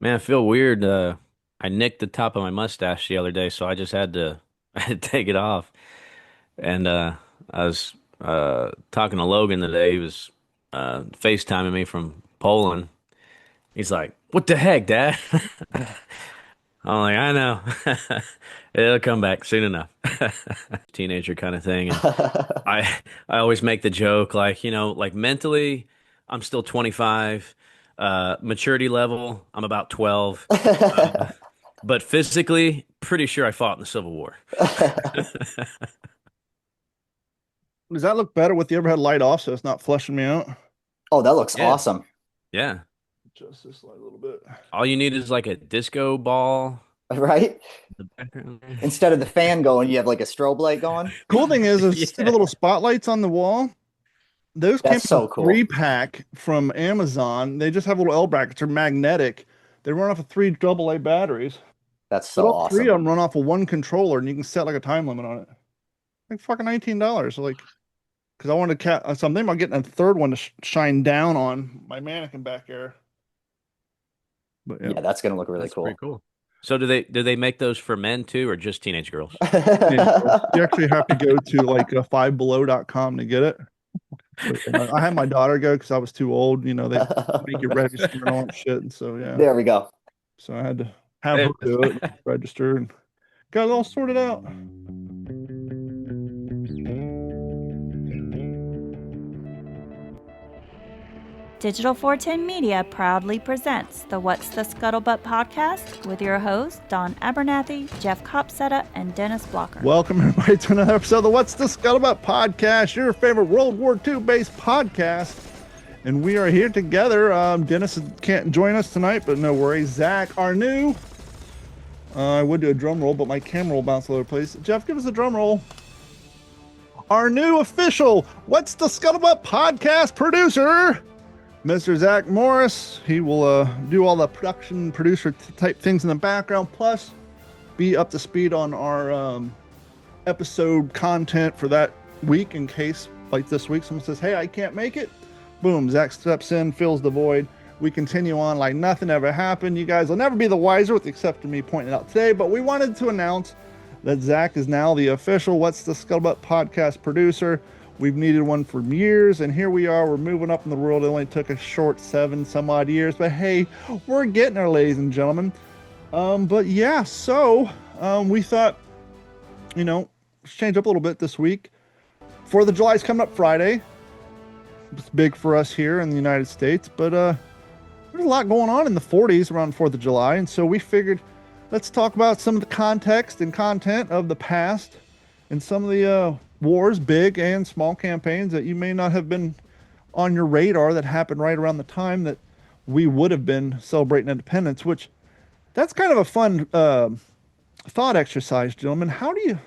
Man, I feel weird. I nicked the top of my mustache the other day, so I just had to I had to take it off. And I was talking to Logan today. He was FaceTiming me from Poland. He's like, "What the heck, Dad?" I'm like, "I know. It'll come back soon enough." Teenager kind of thing. And I I always make the joke like, like mentally, I'm still 25. Maturity level, I'm about 12. But physically, pretty sure I fought in the Civil War. Does that look better with the overhead light off so it's not flushing me out? Oh, that looks Yeah. awesome. Yeah. Adjust this light a little bit. All you need is like a disco ball Right? in the background there. Instead of the fan going, you have like a strobe light going. Cool thing is see the Yeah. little spotlights on the wall? Those came That's in a so three cool. pack from Amazon. They just have little L brackets. They're magnetic. They run off of three AA batteries. That's But so all three of awesome. them run off of one controller, and you can set like a time limit on it. Like fucking $19. So like, because I wanted to so I'm thinking about getting a third one to shine down on my mannequin back there. But yeah, Yeah, that's gonna look really That's pretty cool. cool. So do they make those for men too, or just teenage girls? teenage girls. You actually have to go to like fivebelow.com to get it. But I had my daughter go because I was too old. They make you register and all that shit. And so yeah, There we go. so I had to have her It- do it, register, and got it all sorted out. Digital 410 Media proudly presents the What's the Scuttlebutt podcast with your hosts, Don Abernathy, Jeff Copsetta, and Dennis Blocker. Welcome everybody to another episode of the What's the Scuttlebutt Podcast, your favorite World War II based podcast. And we are here together. Dennis can't join us tonight, but no worries. Zach, our new. I would do a drum roll, but my camera will bounce all over the place. Jeff, give us a drum roll. Our new official What's the Scuttlebutt Podcast producer, Mr. Zach Morris. He will do all the production producer type things in the background, plus be up to speed on our episode content for that week in case, like this week, someone says, hey, I can't make it. Boom, Zach steps in, fills the void. We continue on like nothing ever happened. You guys will never be the wiser, with the exception of me pointing it out today, but we wanted to announce that Zach is now the official What's the Scuttlebutt podcast producer. We've needed one for years, and here we are. We're moving up in the world. It only took a short 7 some odd years, but hey, we're getting there, ladies and gentlemen. But yeah, so we thought, let's change up a little bit this week. 4th of July is coming up Friday. It's big for us here in the United States, but there's a lot going on in the 40s around 4th of July, and so we figured let's talk about some of the context and content of the past and some of the wars, big and small campaigns that you may not have been on your radar that happened right around the time that we would have been celebrating independence, which that's kind of a fun thought exercise, gentlemen. How do you,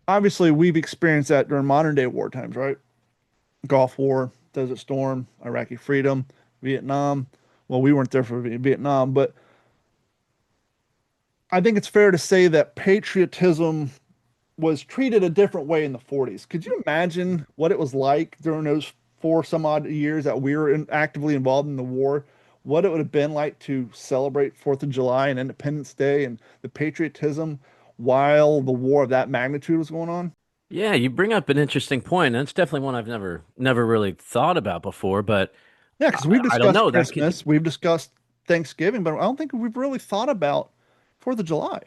obviously, we've experienced that during modern day war times, right? Gulf War, Desert Storm, Iraqi freedom, Vietnam. Well, we weren't there for Vietnam, but I think it's fair to say that patriotism was treated a different way in the 40s. Could you imagine what it was like during those 4 some odd years that we were actively involved in the war? What it would have been like to celebrate 4th of July and Independence Day and the patriotism while the war of that magnitude was going on? Yeah, you bring up an interesting point. That's definitely one I've never really thought about before, but Yeah, because we've I don't discussed know. That could Christmas, we've discussed Thanksgiving, but I don't think we've really thought about 4th of July.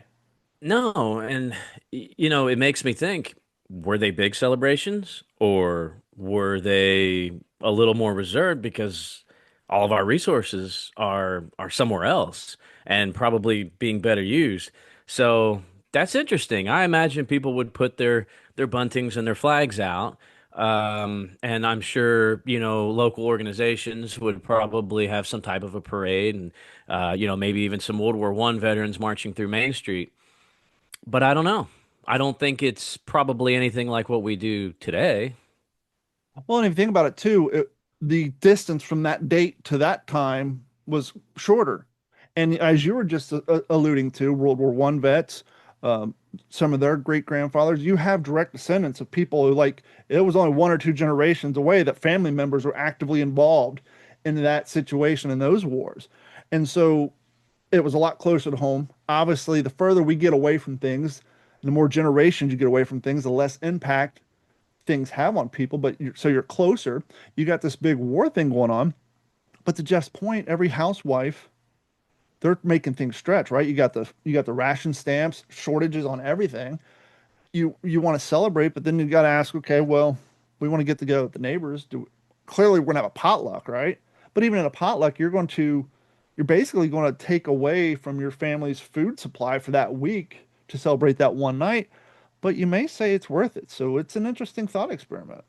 No, and it makes me think, were they big celebrations or were they a little more reserved because all of our resources are somewhere else and probably being better used. So that's interesting. I imagine people would put their buntings and their flags out. And I'm sure, local organizations would probably have some type of a parade and maybe even some World War I veterans marching through Main Street. But I don't know. I don't think it's probably anything like what we do today. Well, and if you think about it too, the distance from that date to that time was shorter. And as you were just alluding to, World War One vets, um, some of their great grandfathers, you have direct descendants of people who, like, it was only 1 or 2 generations away that family members were actively involved in that situation in those wars. And so it was a lot closer to home. Obviously, the further we get away from things, the more generations you get away from things, the less impact things have on people. But so you're closer. You got this big war thing going on. But to Jeff's point, every housewife, they're making things stretch, right? You got the ration stamps, shortages on everything. You want to celebrate, but then you got to ask, okay, well, we want to get together with the neighbors. Clearly we're gonna have a potluck, right? But even in a potluck, you're basically going to take away from your family's food supply for that week to celebrate that one night. But you may say it's worth it. So it's an interesting thought experiment.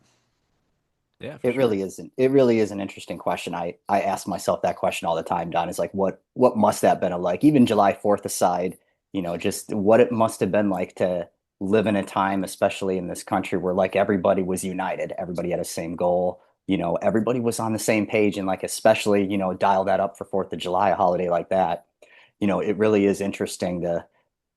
Yeah, for It sure. really isn't. It really is an interesting question. I ask myself that question all the time, Don. Is like, what must that have been like? Even July 4th aside, just what it must have been like to live in a time, especially in this country, where like everybody was united, everybody had the same goal, everybody was on the same page, and like especially, dial that up for Fourth of July, a holiday like that. It really is interesting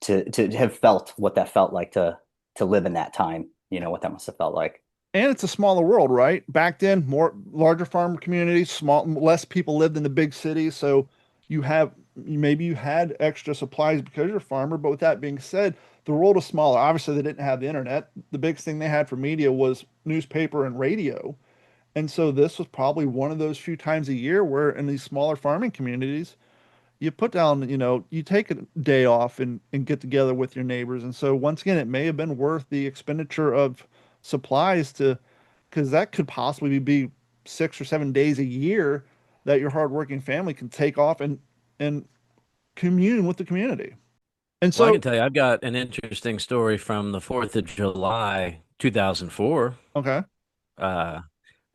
to have felt what that felt like to live in that time. What that must have felt like. And it's a smaller world, right? Back then, more larger farm communities, less people lived in the big cities. So you have maybe you had extra supplies because you're a farmer. But with that being said, the world is smaller. Obviously, they didn't have the internet. The biggest thing they had for media was newspaper and radio. And so this was probably one of those few times a year where in these smaller farming communities, you put down, you take a day off and get together with your neighbors. And so once again, it may have been worth the expenditure of supplies because that could possibly be 6 or 7 days a year that your hardworking family can take off and commune with the community. And Well, I so, can tell you, I've got an interesting story from the 4th of July, 2004. okay, Uh,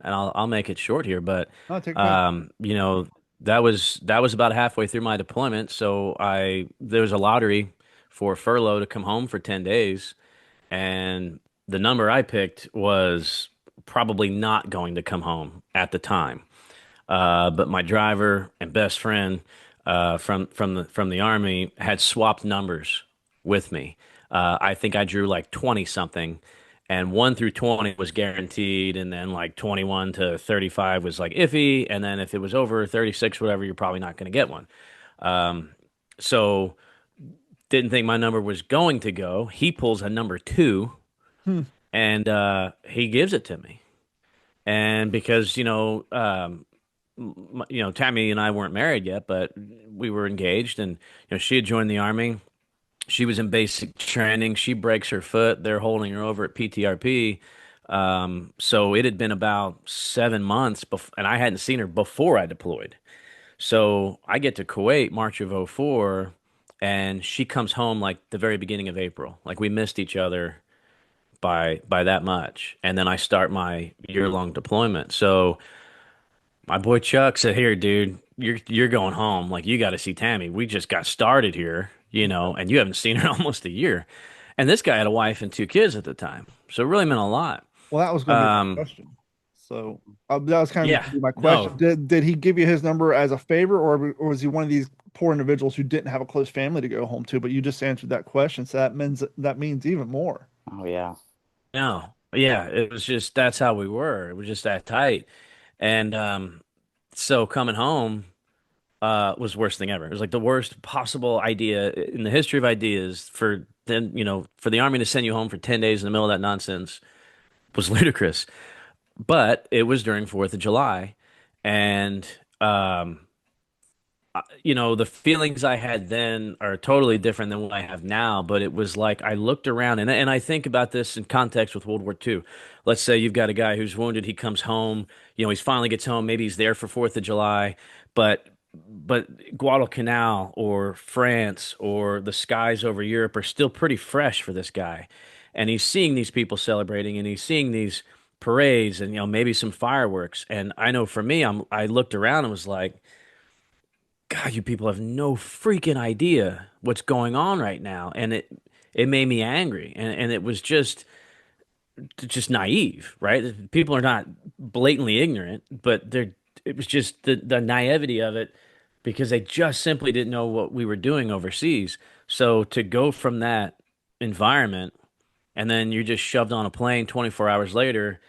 and I'll make it short here, but no, take your time. you know, that was about halfway through my deployment. So there was a lottery for furlough to come home for 10 days, and the number I picked was probably not going to come home at the time. But my driver and best friend from the army had swapped numbers with me. I think I drew like 20 something, and 1 through 20 was guaranteed, and then like 21 to 35 was like iffy, and then if it was over 36, whatever, you're probably not going to get one. Um, so didn't think my number was going to go. He pulls a number two, Hmm. and he gives it to me. And because Tammy and I weren't married yet, but we were engaged, and she had joined the army. She was in basic training. She breaks her foot. They're holding her over at PTRP. So it had been about 7 months, and I hadn't seen her before I deployed. So I get to Kuwait March of '04, and she comes home like the very beginning of April. Like we missed each other by that much. And then I start my year-long deployment. So my boy Chuck said, "Here, dude, you're going home. Like you got to see Tammy. We just got started here, and you haven't seen her in almost a year." And this guy had a wife and 2 kids at the time, so it really meant a lot. Well, that was going to be my Um, question. So that was kind of yeah, gonna be my question. no, Did he give you his number as a favor, or was he one of these poor individuals who didn't have a close family to go home to? But you just answered that question, so that means even more. Oh yeah. no, yeah, it was just that's how we were. It was just that tight, and so coming home was the worst thing ever. It was like the worst possible idea in the history of ideas for the army to send you home for 10 days in the middle of that nonsense was ludicrous. But it was during 4th of July, and the feelings I had then are totally different than what I have now. But it was like I looked around, and I think about this in context with World War II. Let's say you've got a guy who's wounded, he comes home, he finally gets home, maybe he's there for 4th of July, but Guadalcanal or France or the skies over Europe are still pretty fresh for this guy. And he's seeing these people celebrating, and he's seeing these parades and maybe some fireworks. And I know for me, I looked around and was like, God, you people have no freaking idea what's going on right now. And it made me angry. And it was just naive, right? People are not blatantly ignorant, but it was just the naivety of it because they just simply didn't know what we were doing overseas. So to go from that environment and then you're just shoved on a plane 24 hours later,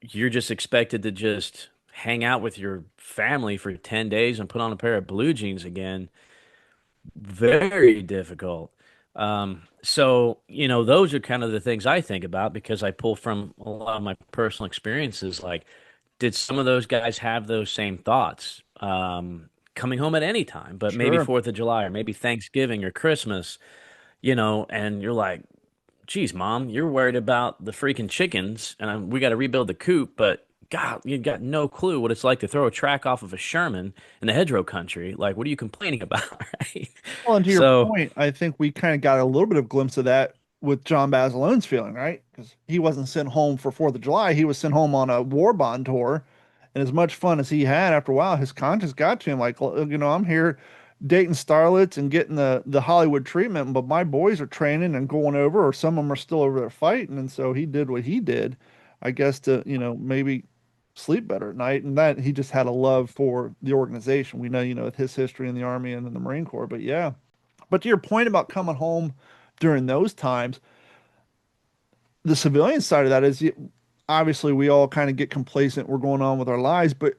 you're just expected to just hang out with your family for 10 days and put on a pair of blue jeans again, very difficult. So, those are kind of the things I think about because I pull from a lot of my personal experiences. Like, did some of those guys have those same thoughts? Coming home at any time, but maybe Sure. 4th of July or maybe Thanksgiving or Christmas, and you're like, geez, mom, you're worried about the freaking chickens and we got to rebuild the coop, but God, you got no clue what it's like to throw a track off of a Sherman in the hedgerow country. Like, what are you complaining about, right? Well, and to your So, point, I think we kind of got a little bit of glimpse of that with John Bazilone's feeling, right? Because he wasn't sent home for 4th of July. He was sent home on a war bond tour. And as much fun as he had, after a while, his conscience got to him like, I'm here dating starlets and getting the Hollywood treatment, but my boys are training and going over, or some of them are still over there fighting. And so he did what he did, I guess, to, maybe sleep better at night. And that he just had a love for the organization. We know, with his history in the Army and in the Marine Corps. But yeah. But to your point about coming home during those times, the civilian side of that is obviously we all kind of get complacent. We're going on with our lives, but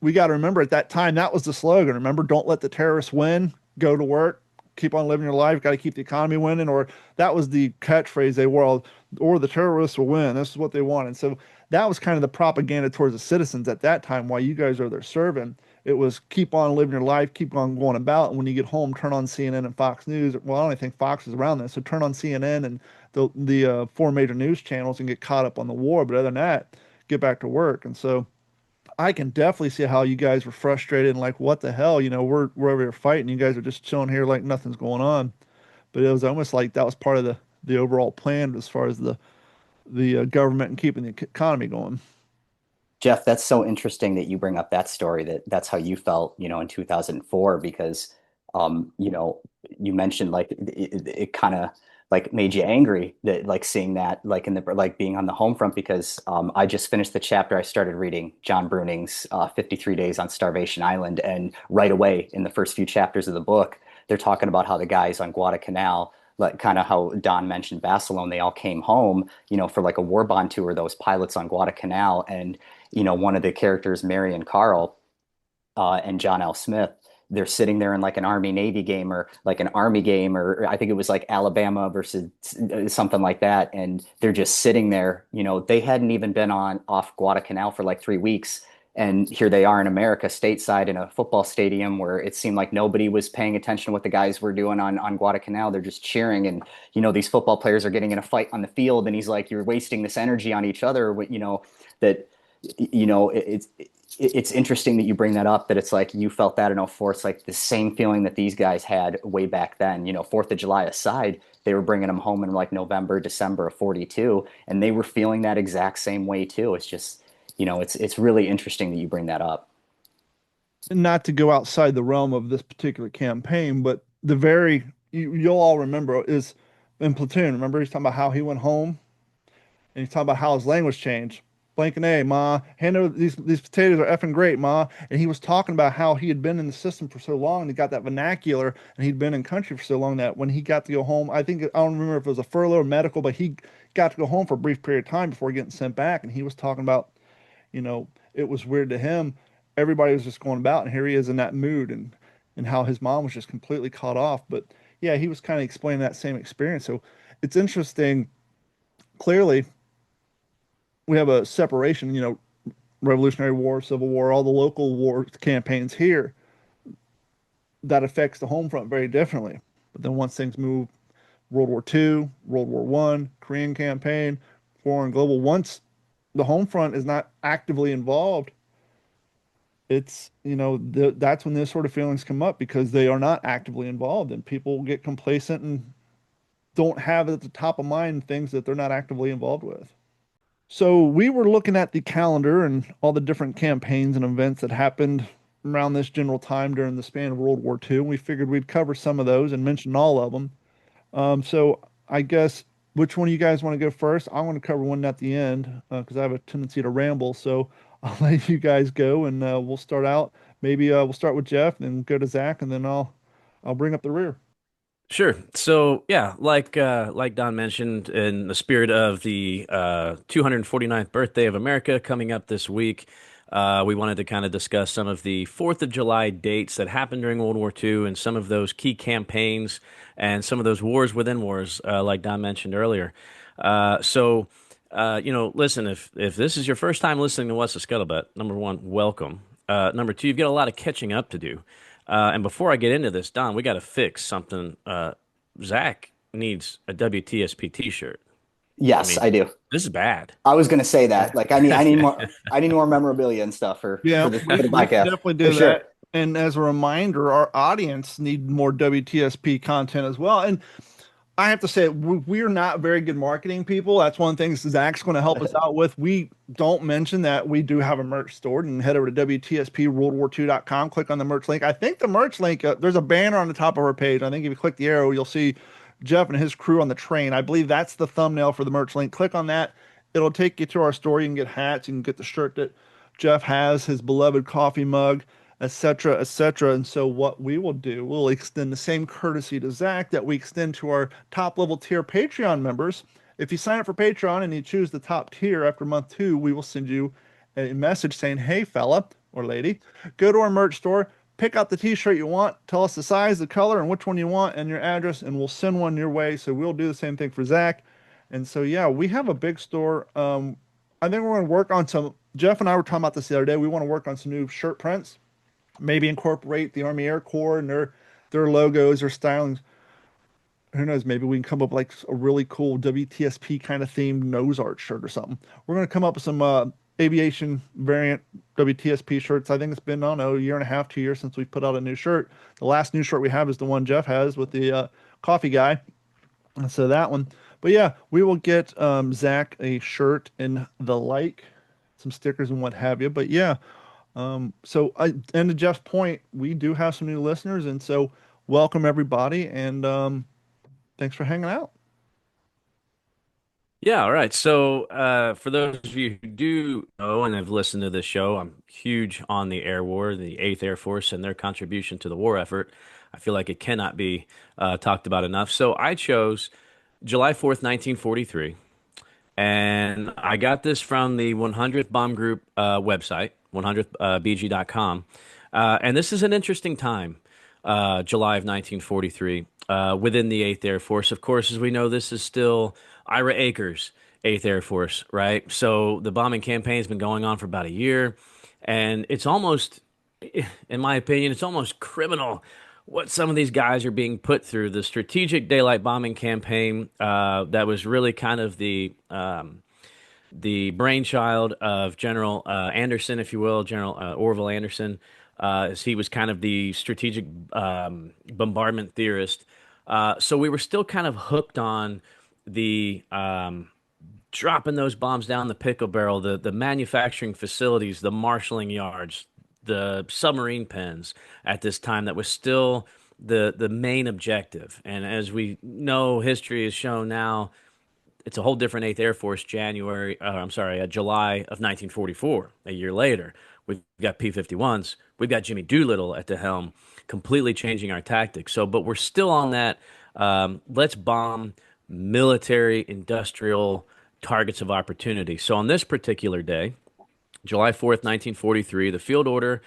we got to remember at that time that was the slogan. Remember, don't let the terrorists win. Go to work. Keep on living your life. Got to keep the economy winning. Or that was the catchphrase they were. Or the terrorists will win. This is what they wanted. So that was kind of the propaganda towards the citizens at that time. While you guys are there serving, it was keep on living your life, keep on going about. And when you get home, turn on CNN and Fox News. Well, I don't even think Fox is around this, so turn on CNN and the four major news channels and get caught up on the war. But other than that, get back to work. And so I can definitely see how you guys were frustrated and like, what the hell? We're over here fighting. You guys are just chilling here like nothing's going on. But it was almost like that was part of the overall plan as far as the government and keeping the economy going. Jeff, that's so interesting that you bring up that story that's how you felt, in 2004, because, you know, you mentioned like it kind of like made you angry that like seeing that like in the like being on the home front because I just finished the chapter I started reading John Bruning's 53 Days on Starvation Island, and right away in the first few chapters of the book, they're talking about how the guys on Guadalcanal, like kind of how Don mentioned Barcelona, they all came home, for like a war bond tour, those pilots on Guadalcanal, and one of the characters, Marion Carl, and John L. Smith, they're sitting there in like an Army Navy game or like an Army game, or I think it was like Alabama versus something like that. And they're just sitting there, they hadn't even been on off Guadalcanal for like 3 weeks. And here they are in America, stateside in a football stadium where it seemed like nobody was paying attention to what the guys were doing on Guadalcanal. They're just cheering. And, these football players are getting in a fight on the field. And he's like, you're wasting this energy on each other, that it's interesting that you bring that up, that it's like you felt that in '04. It's like the same feeling that these guys had way back then. 4th of July aside, they were bringing them home in like November, December of 42, and they were feeling that exact same way too. It's just, it's really interesting that you bring that up. And not to go outside the realm of this particular campaign, but you'll all remember is in Platoon. Remember he's talking about how he went home and he's talking about how his language changed. Blank and A, ma. Hand over these potatoes are effing great, ma. And he was talking about how he had been in the system for so long and he got that vernacular and he'd been in country for so long that when he got to go home, I don't remember if it was a furlough or medical, but he got to go home for a brief period of time before getting sent back. And he was talking about, it was weird to him. Everybody was just going about, and here he is in that mood and how his mom was just completely caught off. But yeah, he was kind of explaining that same experience. So it's interesting. Clearly, we have a separation, Revolutionary War, Civil War, all the local war campaigns here that affects the home front very differently. But then once things move, World War II, World War One, Korean campaign, foreign global, once the home front is not actively involved, it's, that's when those sort of feelings come up because they are not actively involved and people get complacent and don't have at the top of mind things that they're not actively involved with. So we were looking at the calendar and all the different campaigns and events that happened around this general time during the span of World War II. And we figured we'd cover some of those and mention all of them. So I guess which one of you guys want to go first? I want to cover one at the end because I have a tendency to ramble. So I'll let you guys go and we'll start out. Maybe we'll start with Jeff and go to Zach and then I'll bring up the rear. sure. So yeah, like Don mentioned, in the spirit of the 249th birthday of America coming up this week, We wanted to kind of discuss some of the 4th of July dates that happened during World War II and some of those key campaigns and some of those wars within wars, like Don mentioned earlier. Listen, if this is your first time listening to What's the Scuttlebutt, number one, welcome. Number two, you've got a lot of catching up to do. And before I get into this, Don, we got to fix something. Zach needs a WTSP t-shirt. I Yes, mean, I do. this is bad. I was going to say that. Like, I need more memorabilia and stuff Yeah, for the we can podcast definitely for do sure. that. And as a reminder, our audience need more WTSP content as well. And I have to say, we're not very good marketing people. That's one thing Zach's going to help us out with. We don't mention that we do have a merch store, and head over to WTSPWorldWar2.com, click on the merch link. I think the merch link, there's a banner on the top of our page. I think if you click the arrow, you'll see Jeff and his crew on the train. I believe that's the thumbnail for the merch link. Click on that. It'll take you to our store. You can get hats. You can get the shirt that Jeff has, his beloved coffee mug, etc., etc. And so what we will do, we'll extend the same courtesy to Zach that we extend to our top level tier Patreon members. If you sign up for Patreon and you choose the top tier after month 2, we will send you a message saying, "Hey, fella or lady, go to our merch store, pick out the t-shirt you want, tell us the size, the color, and which one you want, and your address, and we'll send one your way." So we'll do the same thing for Zach. And so, yeah, we have a big store. I think we're going to work on some. Jeff and I were talking about this the other day. We want to work on some new shirt prints, maybe incorporate the Army Air Corps and their logos or stylings. Who knows? Maybe we can come up with like a really cool WTSP kind of themed nose art shirt or something. We're going to come up with some aviation variant WTSP shirts. I think it's been, I don't know, a year and a half, 2 years since we put out a new shirt. The last new shirt we have is the one Jeff has with the coffee guy. And so that one. But yeah, we will get Zach a shirt and the like, some stickers and what have you. But yeah, and to Jeff's point, we do have some new listeners, and so welcome everybody, and thanks for hanging out. Yeah, all right. So, for those of you who do know and have listened to this show, I'm huge on the Air War, the 8th Air Force, and their contribution to the war effort. I feel like it cannot be talked about enough. So, I chose July 4th, 1943, and I got this from the 100th Bomb Group website, 100thbg.com. And this is an interesting time, July of 1943, within the 8th Air Force. Of course, as we know, this is still Ira Akers' 8th Air Force, right? So the bombing campaign has been going on for about a year, and it's almost, in my opinion, it's almost criminal what some of these guys are being put through. The strategic daylight bombing campaign that was really kind of the brainchild of General Anderson, if you will, General Orville Anderson, as he was kind of the strategic bombardment theorist. So we were still kind of hooked on the dropping those bombs down the pickle barrel, the manufacturing facilities, the marshaling yards, the submarine pens at this time. That was still the main objective. And as we know, history has shown now, it's a whole different 8th Air Force, July of 1944, a year later. We've got P-51s. We've got Jimmy Doolittle at the helm, completely changing our tactics. So, but we're still on that, let's bomb military, industrial targets of opportunity. So on this particular day, July 4th, 1943, the field order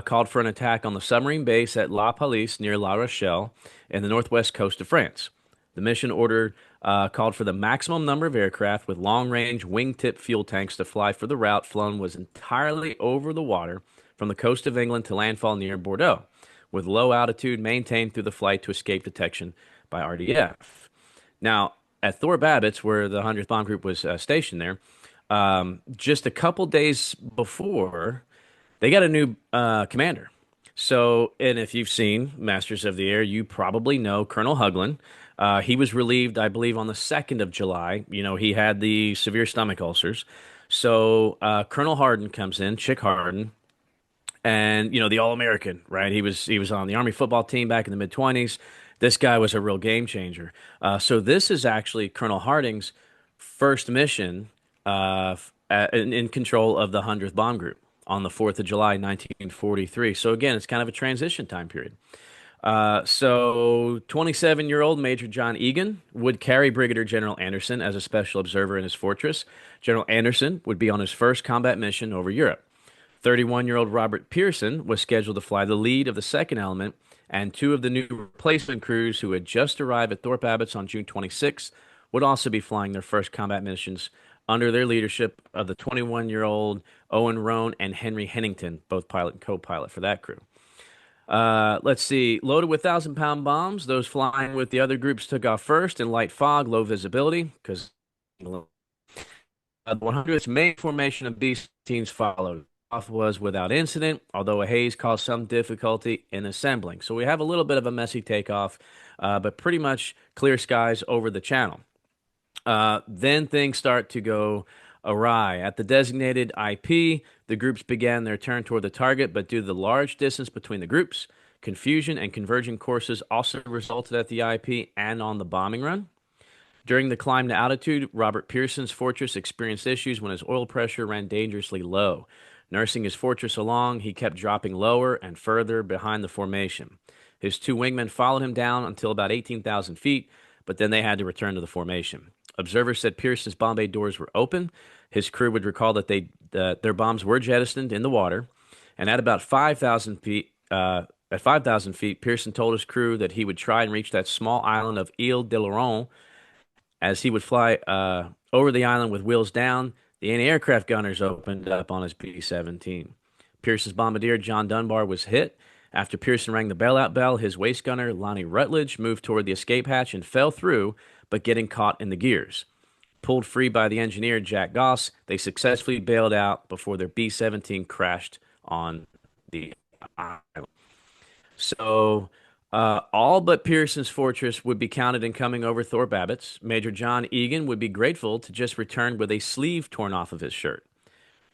called for an attack on the submarine base at La Palisse near La Rochelle in the northwest coast of France. The mission order called for the maximum number of aircraft with long-range wingtip fuel tanks to fly for the route flown was entirely over the water from the coast of England to landfall near Bordeaux, with low altitude maintained through the flight to escape detection by RDF. Now, at Thor Babbitt's, where the 100th Bomb Group was stationed there, just a couple days before, they got a new commander. So, and if you've seen Masters of the Air, you probably know Colonel Hugland. He was relieved, I believe, on the 2nd of July. You know, he had the severe stomach ulcers. So Colonel Hardin comes in, Chick Hardin, and you know the All-American, right? He was on the Army football team back in the mid-20s. This guy was a real game changer. So this is actually Colonel Harding's first mission in control of the 100th Bomb Group on the 4th of July, 1943. So again, it's kind of a transition time period. So 27-year-old Major John Egan would carry Brigadier General Anderson as a special observer in his fortress. General Anderson would be on his first combat mission over Europe. 31-year-old Robert Pearson was scheduled to fly the lead of the second element, and two of the new replacement crews who had just arrived at Thorpe Abbotts on June 26th would also be flying their first combat missions under their leadership of the 21-year-old Owen Roan and Henry Hennington, both pilot and co-pilot for that crew. Let's see. Loaded with 1,000-pound bombs, those flying with the other groups took off first in light fog, low visibility, because the 100th main formation of B teams followed. Off was without incident, although a haze caused some difficulty in assembling. So we have a little bit of a messy takeoff, but pretty much clear skies over the channel. Then things start to go awry. At the designated IP, the groups began their turn toward the target, but due to the large distance between the groups, confusion and converging courses also resulted at the IP and on the bombing run. During the climb to altitude, Robert Pearson's Fortress experienced issues when his oil pressure ran dangerously low. Nursing his Fortress along, he kept dropping lower and further behind the formation. His two wingmen followed him down until about 18,000 feet, but then they had to return to the formation. Observers said Pearson's bomb bay doors were open. His crew would recall that their bombs were jettisoned in the water, and at about 5,000 feet, Pearson told his crew that he would try and reach that small island of Ile de Laurent. As he would fly over the island with wheels down, the anti-aircraft gunners opened up on his B-17. Pearson's bombardier, John Dunbar, was hit. After Pearson rang the bailout bell, his waist gunner, Lonnie Rutledge, moved toward the escape hatch and fell through, but getting caught in the gears. Pulled free by the engineer, Jack Goss, they successfully bailed out before their B-17 crashed on the island. So all but Pearson's Fortress would be counted in coming over Thorpe Abbotts. Major John Egan would be grateful to just return with a sleeve torn off of his shirt.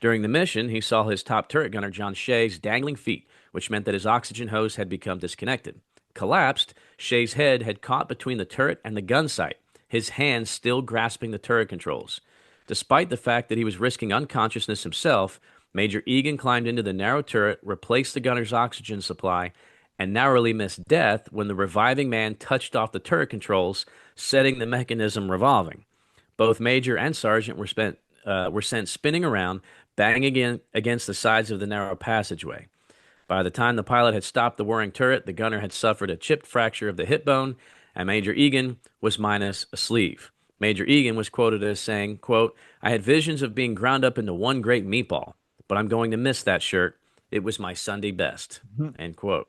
During the mission, he saw his top turret gunner, John Shea's, dangling feet, which meant that his oxygen hose had become disconnected. Collapsed, Shea's head had caught between the turret and the gun sight, his hands still grasping the turret controls. Despite the fact that he was risking unconsciousness himself, Major Egan climbed into the narrow turret, replaced the gunner's oxygen supply, and narrowly missed death when the reviving man touched off the turret controls, setting the mechanism revolving. Both Major and Sergeant were sent spinning around, banging against the sides of the narrow passageway. By the time the pilot had stopped the whirring turret, the gunner had suffered a chipped fracture of the hip bone, and Major Egan was minus a sleeve. Major Egan was quoted as saying, quote, "I had visions of being ground up into one great meatball, but I'm going to miss that shirt. It was my Sunday best," end quote.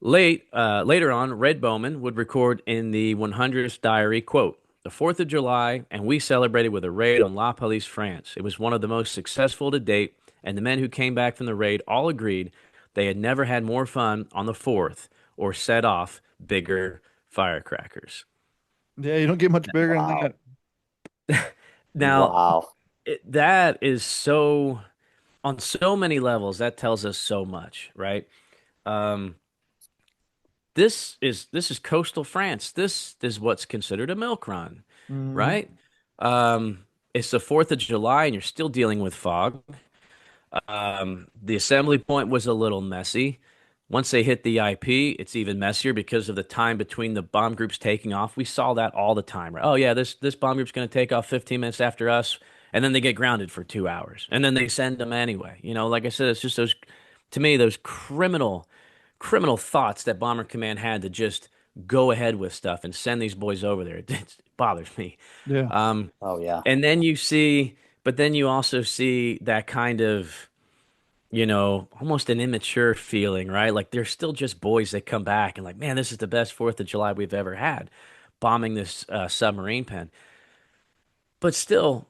Later on, Red Bowman would record in the 100th diary, quote, "The 4th of July, and we celebrated with a raid on La Palisse, France. It was one of the most successful to date, and the men who came back from the raid all agreed they had never had more fun on the 4th or set off bigger firecrackers." Yeah, you don't get much bigger than Wow. that. Now, Wow. that is so, on so many levels, that tells us so much, right? Um, this is coastal France. This is what's considered a milk run, Mm, right? It's the 4th of July and you're still dealing with fog. The assembly point was a little messy. Once they hit the IP, it's even messier because of the time between the bomb groups taking off. We saw that all the time, right? Oh yeah, this bomb group's going to take off 15 minutes after us, and then they get grounded for 2 hours, and then they send them anyway. Like I said, it's just those, to me, those criminal thoughts that Bomber Command had to just go ahead with stuff and send these boys over there. It bothers me. yeah. Um, Oh yeah. and then you see, but then you also see that kind of, almost an immature feeling, right? Like they're still just boys that come back and like, man, this is the best 4th of July we've ever had, bombing this submarine pen. But still,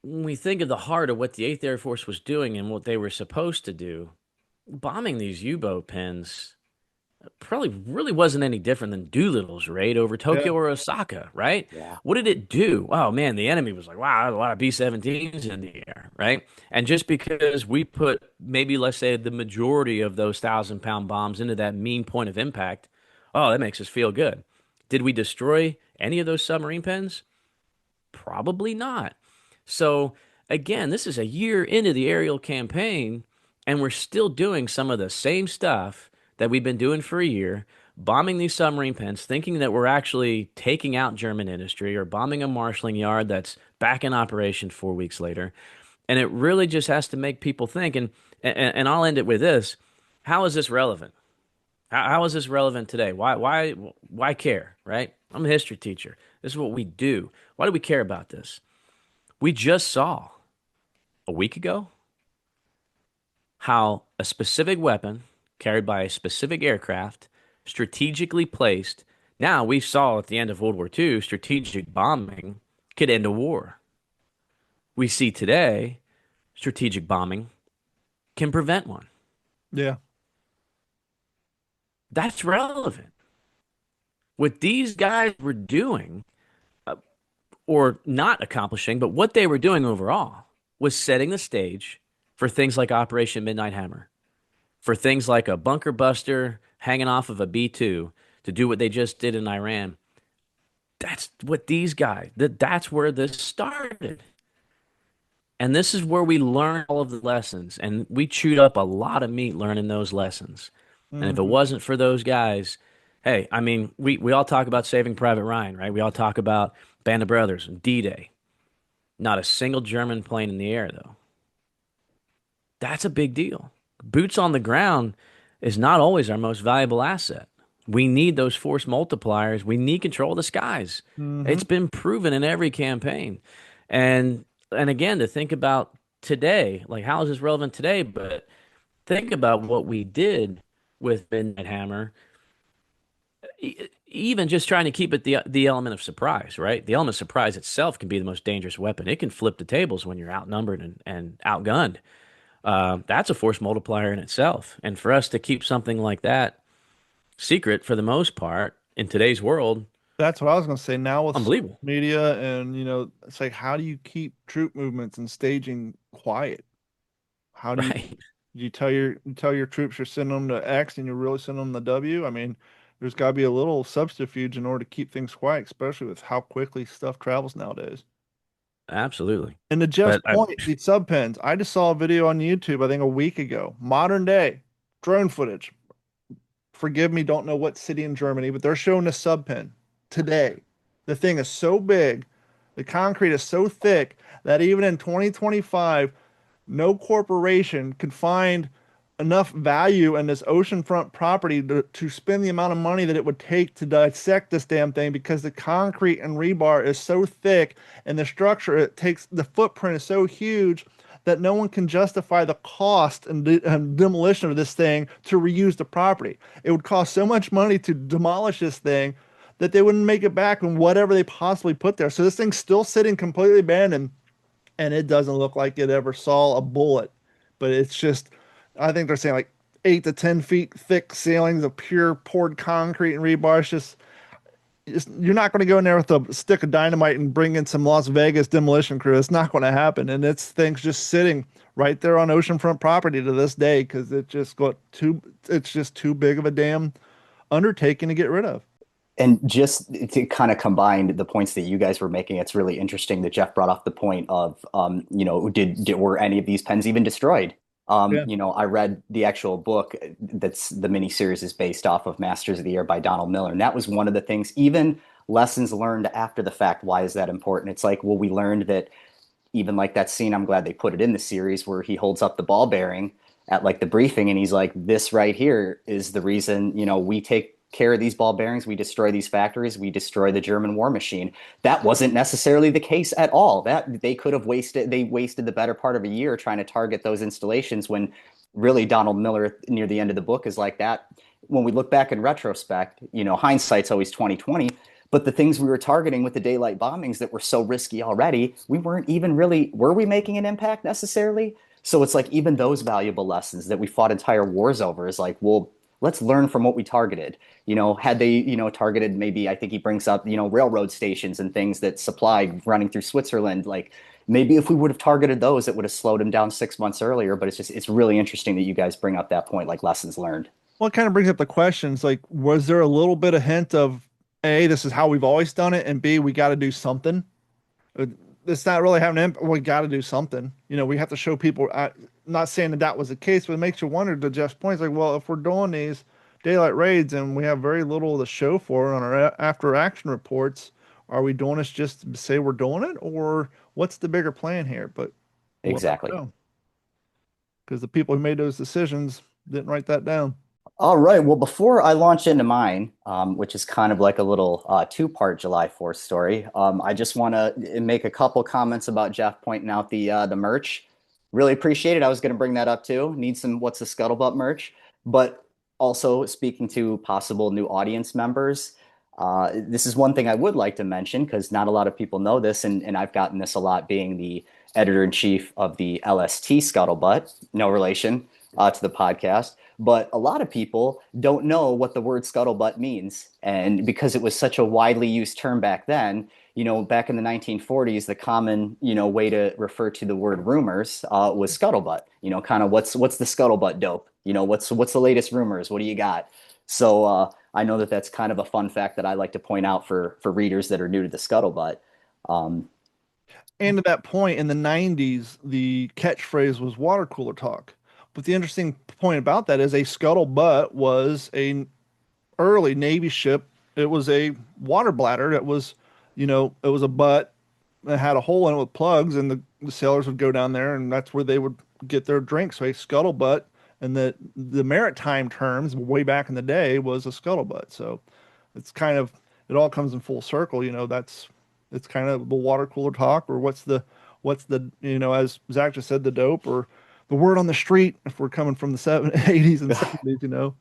when we think of the heart of what the 8th Air Force was doing and what they were supposed to do, bombing these U-boat pens probably really wasn't any different than Doolittle's raid over Yeah. Tokyo or Osaka, right? Yeah. What did it do? Oh man, the enemy was like, wow, there's a lot of B-17s in the air, right? And just because we put maybe, let's say, the majority of those 1,000-pound bombs into that mean point of impact, oh, that makes us feel good. Did we destroy any of those submarine pens? Probably not. So again, this is a year into the aerial campaign, and we're still doing some of the same stuff that we've been doing for a year, bombing these submarine pens, thinking that we're actually taking out German industry or bombing a marshaling yard that's back in operation 4 weeks later. And it really just has to make people think. And I'll end it with this. How is this relevant? How is this relevant today? Why care, right? I'm a history teacher. This is what we do. Why do we care about this? We just saw a week ago how a specific weapon carried by a specific aircraft, strategically placed. Now, we saw at the end of World War II, strategic bombing could end a war. We see today, strategic bombing can prevent one. Yeah. That's relevant. What these guys were doing, or not accomplishing, but what they were doing overall was setting the stage for things like Operation Midnight Hammer, for things like a bunker buster hanging off of a B-2 to do what they just did in Iran. That's what these guys, that's where this started. And this is where we learn all of the lessons. And we chewed up a lot of meat learning those lessons. And if it Hmm. wasn't for those guys, hey, I mean, we all talk about Saving Private Ryan, right? We all talk about Band of Brothers and D-Day. Not a single German plane in the air, though. That's a big deal. Boots on the ground is not always our most valuable asset. We need those force multipliers. We need control of the skies. Hmm. It's been proven in every campaign. And again, to think about today, like how is this relevant today? But think about what we did with Midnight Hammer, even just trying to keep it the element of surprise, right? The element of surprise itself can be the most dangerous weapon. It can flip the tables when you're outnumbered and outgunned. That's a force multiplier in itself. And for us to keep something like that secret for the most part in today's world, That's what I was going to say. Now with social unbelievable, media and, it's like, how do you keep troop movements and staging quiet? How do right? you tell your troops you're sending them to X and you're really sending them to W? I mean, there's got to be a little subterfuge in order to keep things quiet, especially with how quickly stuff travels nowadays. Absolutely. And to Jeff's But I, point, the sub pens. I just saw a video on YouTube, I think a week ago, modern day drone footage. Forgive me, don't know what city in Germany, but they're showing a sub pen today. The thing is so big, the concrete is so thick that even in 2025, no corporation could find enough value in this oceanfront property to spend the amount of money that it would take to dissect this damn thing because the concrete and rebar is so thick and the structure it takes the footprint is so huge that no one can justify the cost and demolition of this thing to reuse the property. It would cost so much money to demolish this thing that they wouldn't make it back in whatever they possibly put there. So this thing's still sitting completely abandoned and it doesn't look like it ever saw a bullet. But it's just, I think they're saying like 8 to 10 feet thick ceilings of pure poured concrete and rebar. It's you're not going to go in there with a stick of dynamite and bring in some Las Vegas demolition crew. It's not going to happen. And it's things just sitting right there on oceanfront property to this day because it's just too big of a damn undertaking to get rid of. And just to kind of combine the points that you guys were making, it's really interesting that Jeff brought up the point of, were any of these pens even destroyed? Yeah. I read the actual book that's the miniseries is based off of Masters of the Air by Donald Miller. And that was one of the things, even lessons learned after the fact. Why is that important? It's like, well, we learned that even like that scene, I'm glad they put it in the series where he holds up the ball bearing at like the briefing and he's like, this right here is the reason, we take care of these ball bearings, we destroy these factories, we destroy the German war machine. That wasn't necessarily the case at all. That they wasted the better part of a year trying to target those installations when really Donald Miller near the end of the book is like that. When we look back in retrospect, hindsight's always 2020. But the things we were targeting with the daylight bombings that were so risky already, we weren't even really, were we making an impact necessarily? So it's like even those valuable lessons that we fought entire wars over is like, well, let's learn from what we targeted. Had they, targeted maybe, I think he brings up, railroad stations and things that supply running through Switzerland. Like maybe if we would have targeted those, it would have slowed him down 6 months earlier. But it's really interesting that you guys bring up that point, like lessons learned. Well, it kind of brings up the questions like, was there a little bit of hint of A, this is how we've always done it, and B, we got to do something? Uh, It's not really having an impact. We got to do something. We have to show people. Not saying that that was the case, but it makes you wonder to Jeff's point. It's like, well, if we're doing these daylight raids and we have very little to show for it on our after action reports, are we doing this just to say we're doing it, or what's the bigger plan here? But Well, how Exactly. so? Because the people who made those decisions didn't write that down. All right. Well, before I launch into mine, which is kind of like a little two-part July 4th story, I just want to make a couple comments about Jeff pointing out the merch. Really appreciate it. I was going to bring that up too. Need some What's the Scuttlebutt merch, but also speaking to possible new audience members. This is one thing I would like to mention because not a lot of people know this, and I've gotten this a lot being the editor-in-chief of the LST Scuttlebutt, no relation to the podcast. But a lot of people don't know what the word scuttlebutt means. And because it was such a widely used term back then, back in the 1940s, the common, way to refer to the word rumors was scuttlebutt, kind of what's the scuttlebutt dope? What's the latest rumors? What do you got? So I know that that's kind of a fun fact that I like to point out for readers that are new to the scuttlebutt. Um, And at that point in the 90s, the catchphrase was water cooler talk. But the interesting point about that is a scuttlebutt was a early Navy ship. It was a water bladder that was, it was a butt that had a hole in it with plugs, and the sailors would go down there, and that's where they would get their drink. So a scuttlebutt, and the maritime terms way back in the day was a scuttlebutt. So it's kind of it all comes in full circle. That's it's kind of the water cooler talk, or what's the as Zach just said, the dope, or the word on the street if we're coming from the 80s and 70s.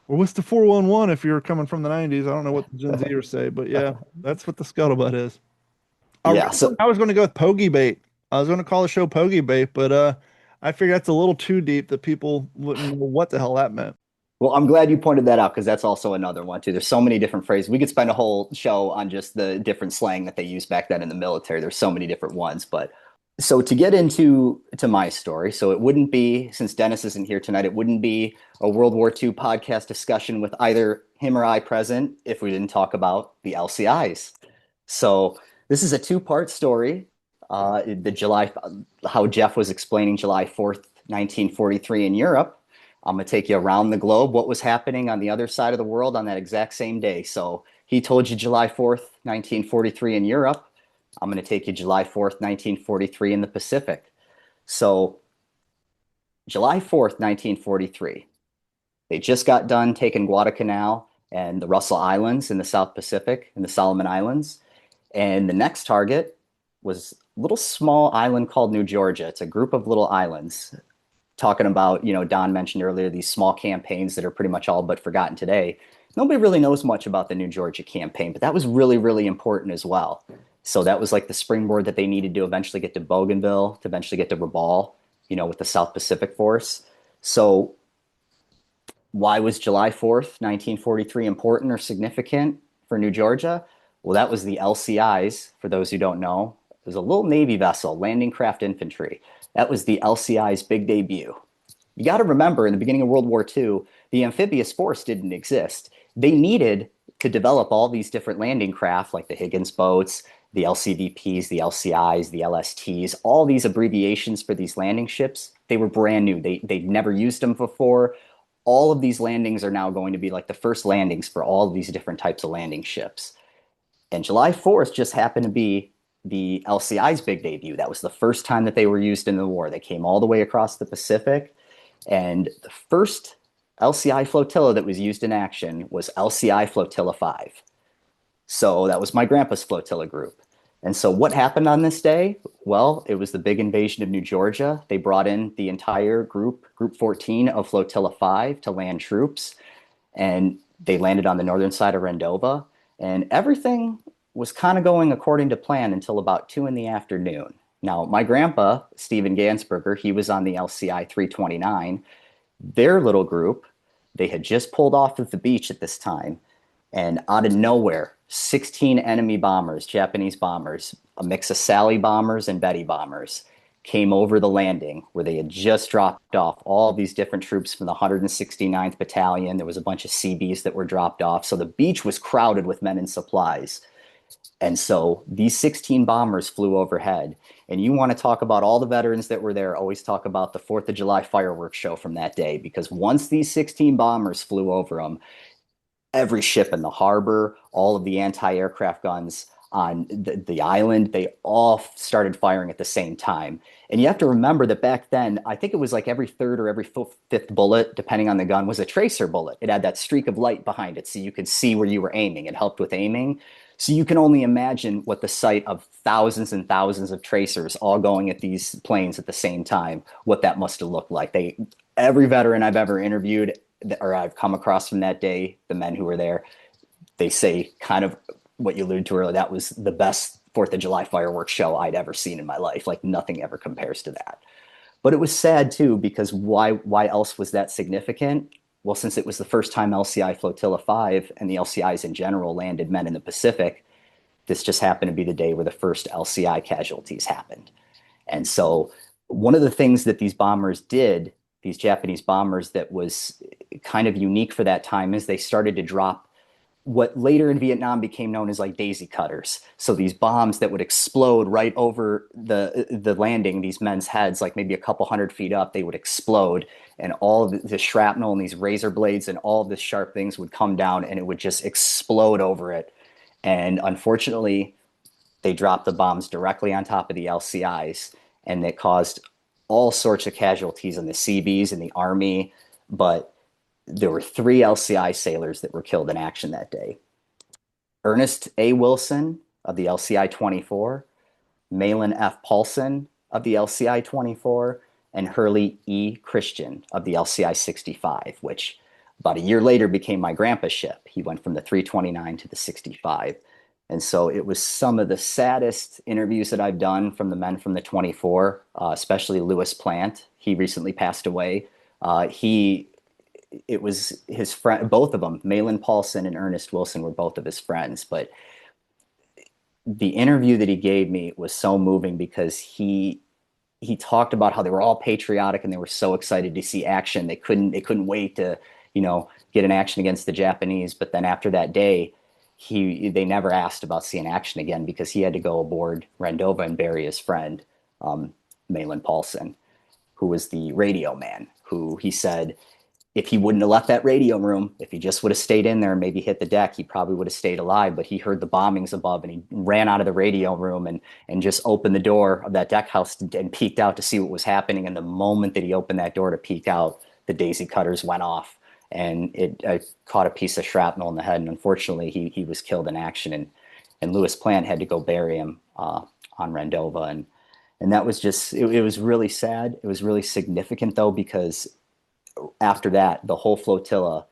Or what's the 411 if you're coming from the 90s? I don't know what the Gen Zers say, but yeah, that's what the scuttlebutt is. yeah. So I was going to go with Pogey Bait. I was going to call the show Pogey Bait, but I figure that's a little too deep that people wouldn't know what the hell that meant. Well, I'm glad you pointed that out because that's also another one too. There's so many different phrases. We could spend a whole show on just the different slang that they used back then in the military. There's so many different ones. But so to get into my story, so it wouldn't be, since Dennis isn't here tonight, it wouldn't be a World War II podcast discussion with either him or I present if we didn't talk about the LCIs. So this is a two-part story. How Jeff was explaining July 4th, 1943 in Europe. I'm going to take you around the globe, what was happening on the other side of the world on that exact same day. So he told you July 4th, 1943 in Europe. I'm going to take you July 4th, 1943 in the Pacific. So July 4th, 1943, they just got done taking Guadalcanal and the Russell Islands in the South Pacific and the Solomon Islands. And the next target was a little small island called New Georgia. It's a group of little islands. Talking about, Don mentioned earlier, these small campaigns that are pretty much all but forgotten today. Nobody really knows much about the New Georgia campaign, but that was really, really important as well. So that was like the springboard that they needed to eventually get to Bougainville, to eventually get to Rabaul, with the South Pacific Force. So why was July 4th, 1943 important or significant for New Georgia? Well, that was the LCIs, for those who don't know. It was a little Navy vessel, landing craft infantry. That was the LCI's big debut. You got to remember, in the beginning of World War II, the amphibious force didn't exist. They needed to develop all these different landing craft, like the Higgins boats, the LCVPs, the LCIs, the LSTs, all these abbreviations for these landing ships. They were brand new. They'd never used them before. All of these landings are now going to be like the first landings for all of these different types of landing ships. And July 4th just happened to be the LCI's big debut. That was the first time that they were used in the war. They came all the way across the Pacific, and the first LCI flotilla that was used in action was LCI Flotilla 5. So that was my grandpa's flotilla group. And so what happened on this day? Well, it was the big invasion of New Georgia. They brought in the entire group 14 of Flotilla 5 to land troops, and they landed on the northern side of Rendova, and everything was kind of going according to plan until about 2 p.m. Now, my grandpa, Stephen Gansberger, he was on the LCI 329. Their little group, they had just pulled off of the beach at this time, and out of nowhere, 16 enemy bombers, Japanese bombers, a mix of Sally bombers and Betty bombers, came over the landing where they had just dropped off all these different troops from the 169th Battalion. There was a bunch of CBs that were dropped off. So the beach was crowded with men and supplies. And so these 16 bombers flew overhead. And you want to talk about all the veterans that were there, always talk about the 4th of July fireworks show from that day, because once these 16 bombers flew over them, every ship in the harbor, all of the anti-aircraft guns on the island. They all started firing at the same time. And you have to remember that back then, I think it was like every third or every fifth bullet, depending on the gun, was a tracer bullet. It had that streak of light behind it so you could see where you were aiming. It helped with aiming. So you can only imagine what the sight of thousands and thousands of tracers all going at these planes at the same time, what that must have looked like. Every veteran I've ever interviewed or I've come across from that day, the men who were there, they say kind of what you alluded to earlier. That was the best 4th of July fireworks show I'd ever seen in my life. Like nothing ever compares to that. But it was sad too, because why else was that significant? Well, since it was the first time LCI Flotilla 5 and the LCIs in general landed men in the Pacific, this just happened to be the day where the first LCI casualties happened. And so one of the things that these bombers did, these Japanese bombers, that was kind of unique for that time is they started to drop what later in Vietnam became known as like daisy cutters. So these bombs that would explode right over the landing, these men's heads, like maybe a couple hundred feet up, they would explode, and all of the shrapnel and these razor blades and all of the sharp things would come down and it would just explode over it. And unfortunately, they dropped the bombs directly on top of the LCIs, and it caused all sorts of casualties in the Seabees and the Army. But there were 3 LCI sailors that were killed in action that day. Ernest A. Wilson of the LCI-24, Malin F. Paulson of the LCI-24, and Hurley E. Christian of the LCI-65, which about a year later became my grandpa's ship. He went from the 329 to the 65. And so it was some of the saddest interviews that I've done from the men from the 24, especially Lewis Plant. He recently passed away. It was his friend, both of them, Malin Paulson and Ernest Wilson, were both of his friends. But the interview that he gave me was so moving because he talked about how they were all patriotic and they were so excited to see action. They couldn't wait to, get an action against the Japanese. But then after that day, they never asked about seeing action again because he had to go aboard Rendova and bury his friend, Malin Paulson, who was the radio man, who he said, if he wouldn't have left that radio room, if he just would have stayed in there and maybe hit the deck, he probably would have stayed alive. But he heard the bombings above and he ran out of the radio room and just opened the door of that deck house and peeked out to see what was happening. And the moment that he opened that door to peek out, the daisy cutters went off and it caught a piece of shrapnel in the head. And unfortunately, he was killed in action. And Lewis Plant had to go bury him on Rendova. And that was just, it was really sad. It was really significant, though, because after that, the whole flotilla,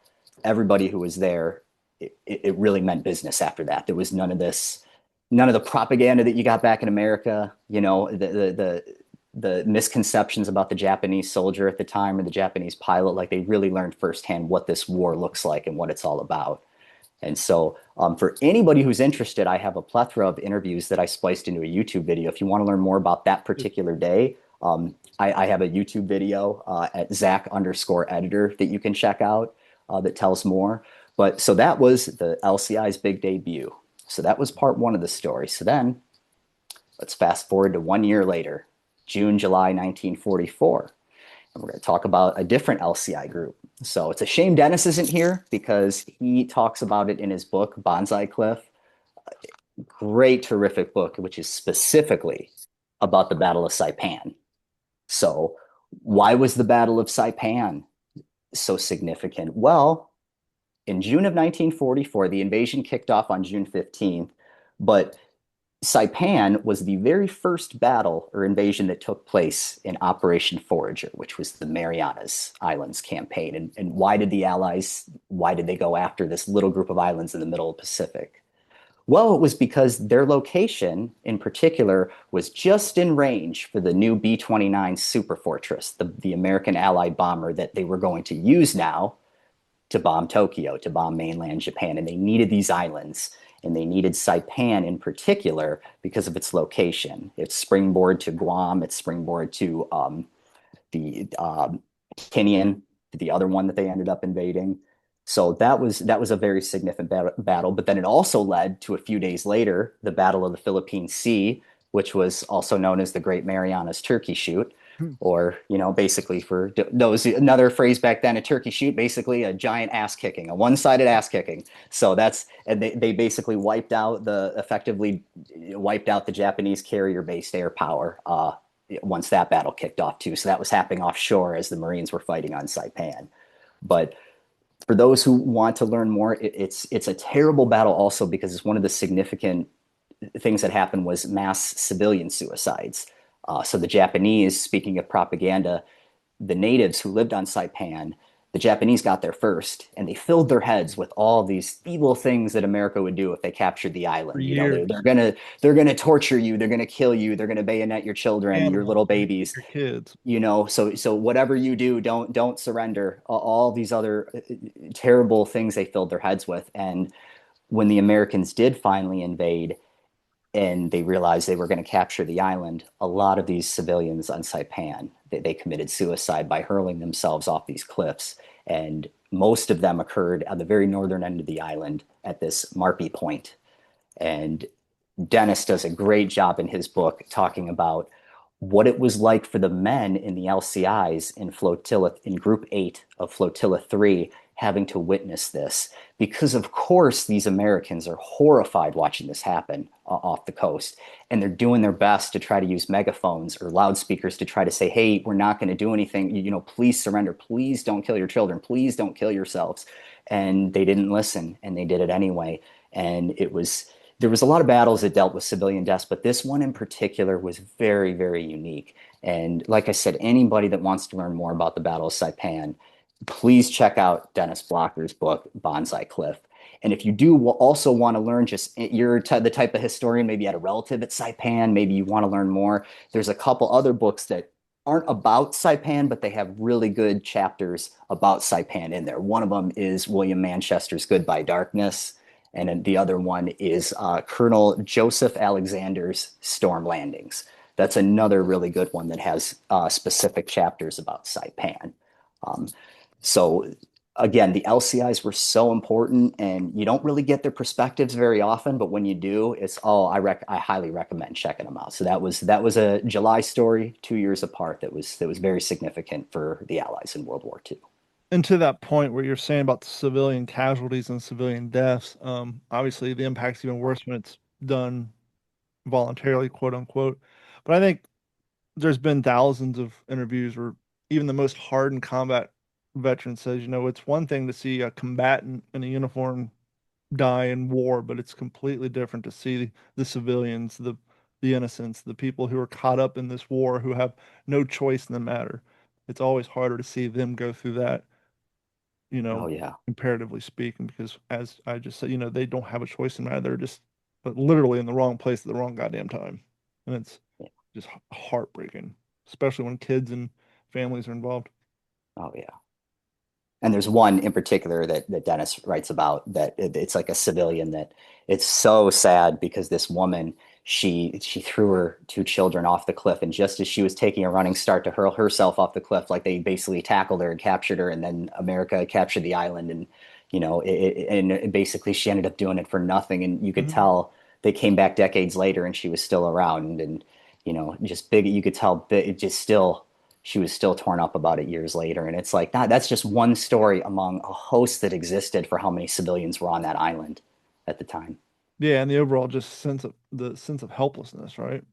everybody who was there, it really meant business after that. There was none of the propaganda that you got back in America, the misconceptions about the Japanese soldier at the time or the Japanese pilot. Like, they really learned firsthand what this war looks like and what it's all about. And so for anybody who's interested, I have a plethora of interviews that I spliced into a YouTube video. If you want to learn more about that particular day, I have a YouTube video at Zach_editor that you can check out that tells more. But so that was the LCI's big debut. So that was part 1 of the story. So then let's fast forward to 1 year later, June, July 1944. And we're going to talk about a different LCI group. So it's a shame Dennis isn't here because he talks about it in his book, Bonsai Cliff. Great, terrific book, which is specifically about the Battle of Saipan. So why was the Battle of Saipan so significant? Well, in June of 1944, the invasion kicked off on June 15th, but Saipan was the very first battle or invasion that took place in Operation Forager, which was the Marianas Islands campaign. And why did they go after this little group of islands in the middle of the Pacific? Well, it was because their location in particular was just in range for the new B-29 Superfortress, the American Allied bomber that they were going to use now to bomb Tokyo, to bomb mainland Japan. And they needed these islands, and they needed Saipan in particular because of its location. It's springboard to Guam, it's springboard to the Tinian, the other one that they ended up invading. So that was a very significant battle. But then it also led to, a few days later, the Battle of the Philippine Sea, which was also known as the Great Marianas Turkey Shoot, or, basically for those, another phrase back then, a turkey shoot, basically a giant ass kicking, a one-sided ass kicking. So and they basically effectively wiped out the Japanese carrier-based air power once that battle kicked off too. So that was happening offshore as the Marines were fighting on Saipan. But for those who want to learn more, it's a terrible battle also because it's one of the significant things that happened was mass civilian suicides. So the Japanese, speaking of propaganda, the natives who lived on Saipan, the Japanese got there first, and they filled their heads with all these evil things that America would do if they captured the For island. years. They're gonna torture you, they're gonna kill you, they're gonna bayonet your children, your Animals, little babies. your kids. So whatever you do, don't surrender. All these other terrible things they filled their heads with, and when the Americans did finally invade and they realized they were going to capture the island, a lot of these civilians on Saipan, they committed suicide by hurling themselves off these cliffs. And most of them occurred on the very northern end of the island at this Marpy Point. And Dennis does a great job in his book talking about what it was like for the men in the LCIs in Group 8 of Flotilla 3 having to witness this. Because, of course, these Americans are horrified watching this happen off the coast. And they're doing their best to try to use megaphones or loudspeakers to try to say, hey, we're not going to do anything. Please surrender. Please don't kill your children. Please don't kill yourselves. And they didn't listen, and they did it anyway. And there was a lot of battles that dealt with civilian deaths, but this one in particular was very, very unique. And like I said, anybody that wants to learn more about the Battle of Saipan, please check out Dennis Blocker's book, Bonsai Cliff. And if you do also want to learn, just you're the type of historian, maybe you had a relative at Saipan, maybe you want to learn more, there's a couple other books that aren't about Saipan, but they have really good chapters about Saipan in there. One of them is William Manchester's Goodbye Darkness. And then the other one is Colonel Joseph Alexander's Storm Landings. That's another really good one that has specific chapters about Saipan. So again, the LCIs were so important, and you don't really get their perspectives very often, but when you do, I highly recommend checking them out. So that was a July story, 2 years apart, that was very significant for the Allies in World War II. And to that point where you're saying about the civilian casualties and civilian deaths, obviously the impact's even worse when it's done voluntarily, quote unquote. But I think there's been thousands of interviews where even the most hardened combat veteran says, it's one thing to see a combatant in a uniform die in war, but it's completely different to see the civilians, the innocents, the people who are caught up in this war who have no choice in the matter. It's always harder to see them go through that, Oh yeah. comparatively speaking, because as I just said, they don't have a choice in the matter. They're just literally in the wrong place at the wrong goddamn time. And it's just heartbreaking, especially when kids and families are involved. Oh yeah. And there's one in particular that Dennis writes about that it's like a civilian that it's so sad because this woman, she threw her two children off the cliff. And just as she was taking a running start to hurl herself off the cliff, like they basically tackled her and captured her. And then America captured the island. And, basically she ended up doing it for nothing. And you could tell they came back decades later and she was still around. And, just big, you could tell it just still, she was still torn up about it years later. And it's like, that's just one story among a host that existed for how many civilians were on that island at the time. Yeah, and the overall just sense of helplessness, right?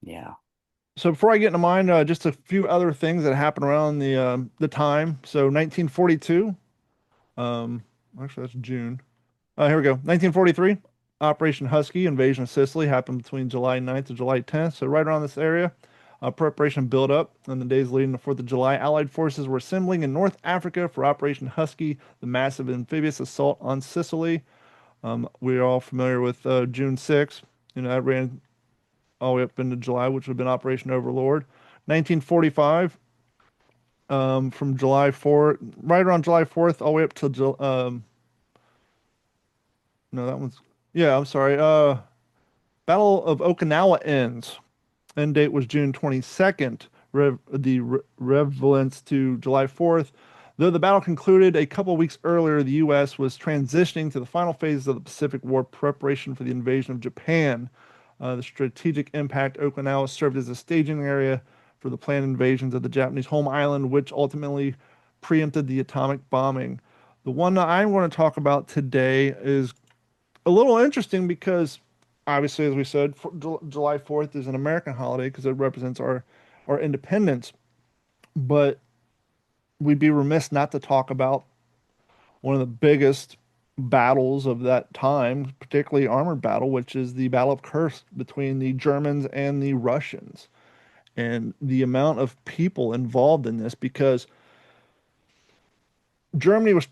Yeah. So before I get into mine, just a few other things that happened around the time. So 1942, actually that's June. Here we go. 1943, Operation Husky, invasion of Sicily, happened between July 9th and July 10th. So right around this area. Preparation built up. In the days leading to 4th of July, Allied forces were assembling in North Africa for Operation Husky, the massive amphibious assault on Sicily. We're all familiar with June 6th. That ran all the way up into July, which would have been Operation Overlord. 1945, from July 4th, right around July 4th, all the way up to, no, that one's, yeah, I'm sorry. Battle of Okinawa ends. End date was June 22nd. The relevance to July 4th. Though the battle concluded a couple of weeks earlier, the U.S. was transitioning to the final phases of the Pacific War preparation for the invasion of Japan. The strategic impact Okinawa served as a staging area for the planned invasions of the Japanese home island, which ultimately preempted the atomic bombing. The one that I want to talk about today is a little interesting because obviously, as we said, July 4th is an American holiday because it represents our independence. But we'd be remiss not to talk about one of the biggest battles of that time, particularly armored battle, which is the Battle of Kursk between the Germans and the Russians. And the amount of people involved in this, because Germany was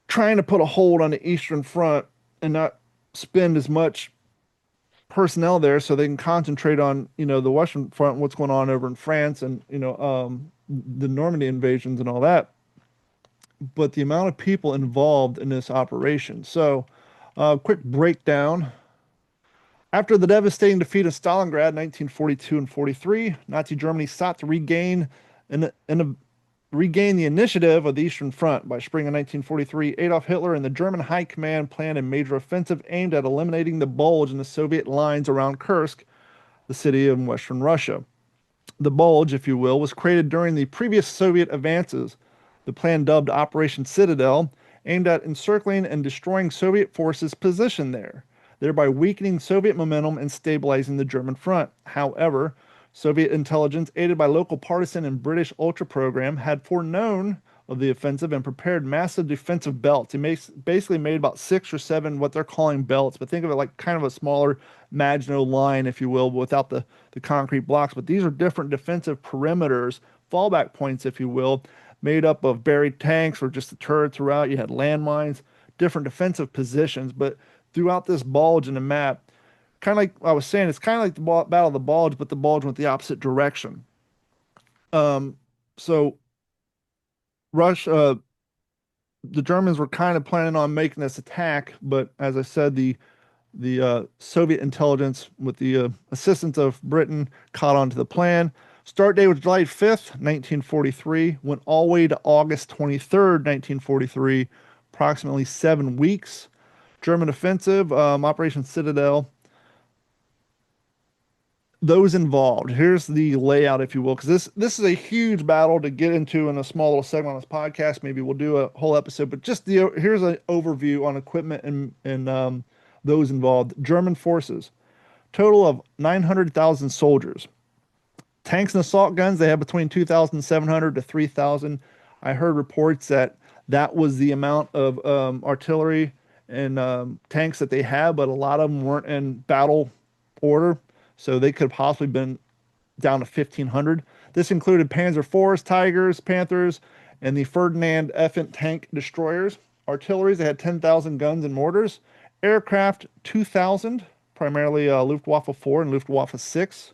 trying to put a hold on the Eastern Front and not spend as much personnel there so they can concentrate on, the Western Front, what's going on over in France and, the Normandy invasions and all that. But the amount of people involved in this operation. So, quick breakdown. After the devastating defeat of Stalingrad in 1942 and 43, Nazi Germany sought to regain the initiative of the Eastern Front. By spring of 1943, Adolf Hitler and the German High Command planned a major offensive aimed at eliminating the bulge in the Soviet lines around Kursk, the city in Western Russia. The bulge, if you will, was created during the previous Soviet advances. The plan, dubbed Operation Citadel, aimed at encircling and destroying Soviet forces positioned there, thereby weakening Soviet momentum and stabilizing the German front. However, Soviet intelligence, aided by local partisan and British ultra program, had foreknown of the offensive and prepared massive defensive belts. It basically made about 6 or 7 what they're calling belts, but think of it like kind of a smaller Maginot line, if you will, without the concrete blocks. But these are different defensive perimeters, fallback points, if you will, made up of buried tanks or just the turrets throughout. You had landmines, different defensive positions, but throughout this bulge in the map, kind of like I was saying, it's kind of like the Battle of the Bulge, but the bulge went the opposite direction. So Russia, the Germans were kind of planning on making this attack, but as I said, the Soviet intelligence, with the assistance of Britain, caught on to the plan. Start date was July 5th, 1943, went all the way to August 23rd, 1943, approximately 7 weeks. German offensive, Operation Citadel. Those involved. Here's the layout, if you will, because this is a huge battle to get into in a small little segment on this podcast. Maybe we'll do a whole episode, but just here's an overview on equipment and those involved. German forces, total of 900,000 soldiers. Tanks and assault guns, they have between 2,700 to 3,000. I heard reports that was the amount of artillery and tanks that they had, but a lot of them weren't in battle order. So they could have possibly been down to 1,500. This included Panzer IVs, Tigers, Panthers, and the Ferdinand Effent tank destroyers. Artillery, they had 10,000 guns and mortars. Aircraft, 2,000, primarily Luftwaffe 4 and Luftwaffe 6.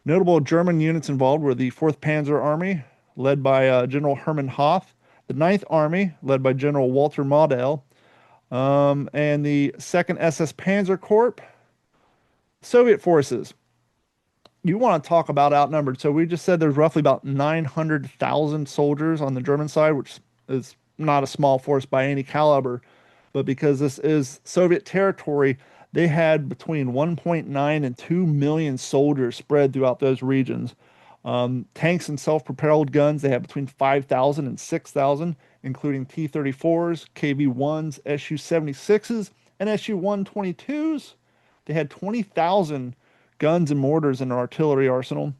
Notable German units involved were the 4th Panzer Army, led by General Hermann Hoth, the 9th Army, led by General Walter Model, and the 2nd SS Panzer Corps. Soviet forces, you want to talk about outnumbered. So we just said there's roughly about 900,000 soldiers on the German side, which is not a small force by any caliber. But because this is Soviet territory, they had between 1.9 and 2 million soldiers spread throughout those regions. Tanks and self-propelled guns, they had between 5,000 and 6,000, including T-34s, KV-1s, Su-76s, and Su-122s. They had 20,000 guns and mortars in their artillery arsenal.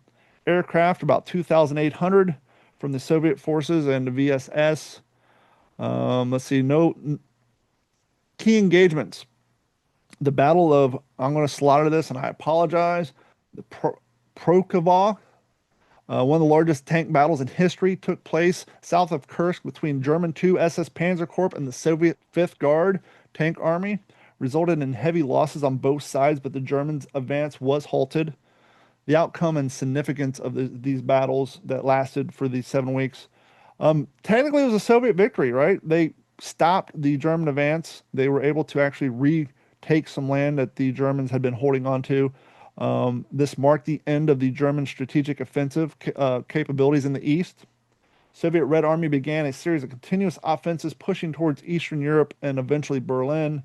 Aircraft, about 2,800 from the Soviet forces and the VSS. Let's see, no key engagements. The Battle of, I'm going to slaughter this and I apologize, the Prokova, one of the largest tank battles in history, took place south of Kursk between German 2 SS Panzer Corps and the Soviet 5th Guard tank army. Resulted in heavy losses on both sides, but the Germans' advance was halted. The outcome and significance of these battles that lasted for these 7 weeks. Technically, it was a Soviet victory, right? They stopped the German advance. They were able to actually retake some land that the Germans had been holding on to. This marked the end of the German strategic offensive capabilities in the east. Soviet Red Army began a series of continuous offenses pushing towards Eastern Europe and eventually Berlin.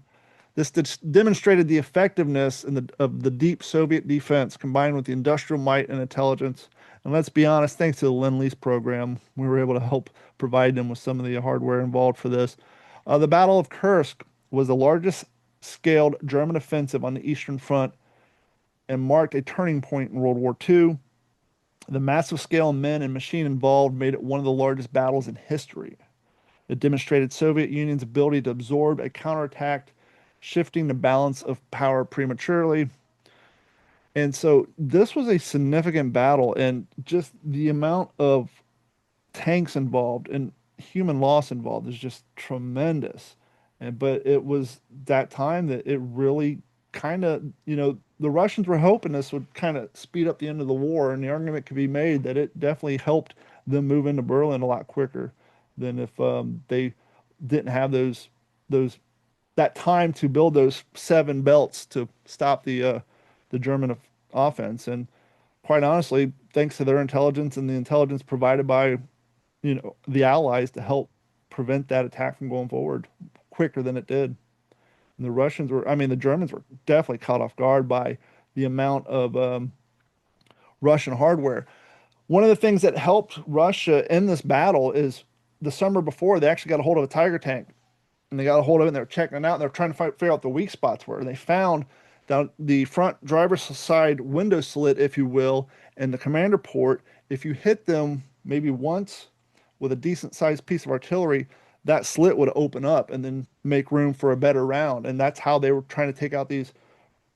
This demonstrated the effectiveness of the deep Soviet defense combined with the industrial might and intelligence. And let's be honest, thanks to the Lend-Lease program, we were able to help provide them with some of the hardware involved for this. The Battle of Kursk was the largest scaled German offensive on the Eastern Front and marked a turning point in World War II. The massive scale of men and machine involved made it one of the largest battles in history. It demonstrated Soviet Union's ability to absorb a counterattack, shifting the balance of power prematurely. And so this was a significant battle, and just the amount of tanks involved and human loss involved is just tremendous. And but it was that time that it really kind of, the Russians were hoping this would kind of speed up the end of the war, and the argument could be made that it definitely helped them move into Berlin a lot quicker than if they didn't have those that time to build those seven belts to stop the German offense. And quite honestly, thanks to their intelligence and the intelligence provided by the Allies to help prevent that attack from going forward quicker than it did. And the Germans were definitely caught off guard by the amount of Russian hardware. One of the things that helped Russia in this battle is the summer before, they actually got a hold of a Tiger tank and they got a hold of it and they're checking it out and they're trying to figure out the weak spots were. And they found down the front driver's side window slit, if you will, and the commander port. If you hit them maybe once with a decent sized piece of artillery, that slit would open up and then make room for a better round. And that's how they were trying to take out these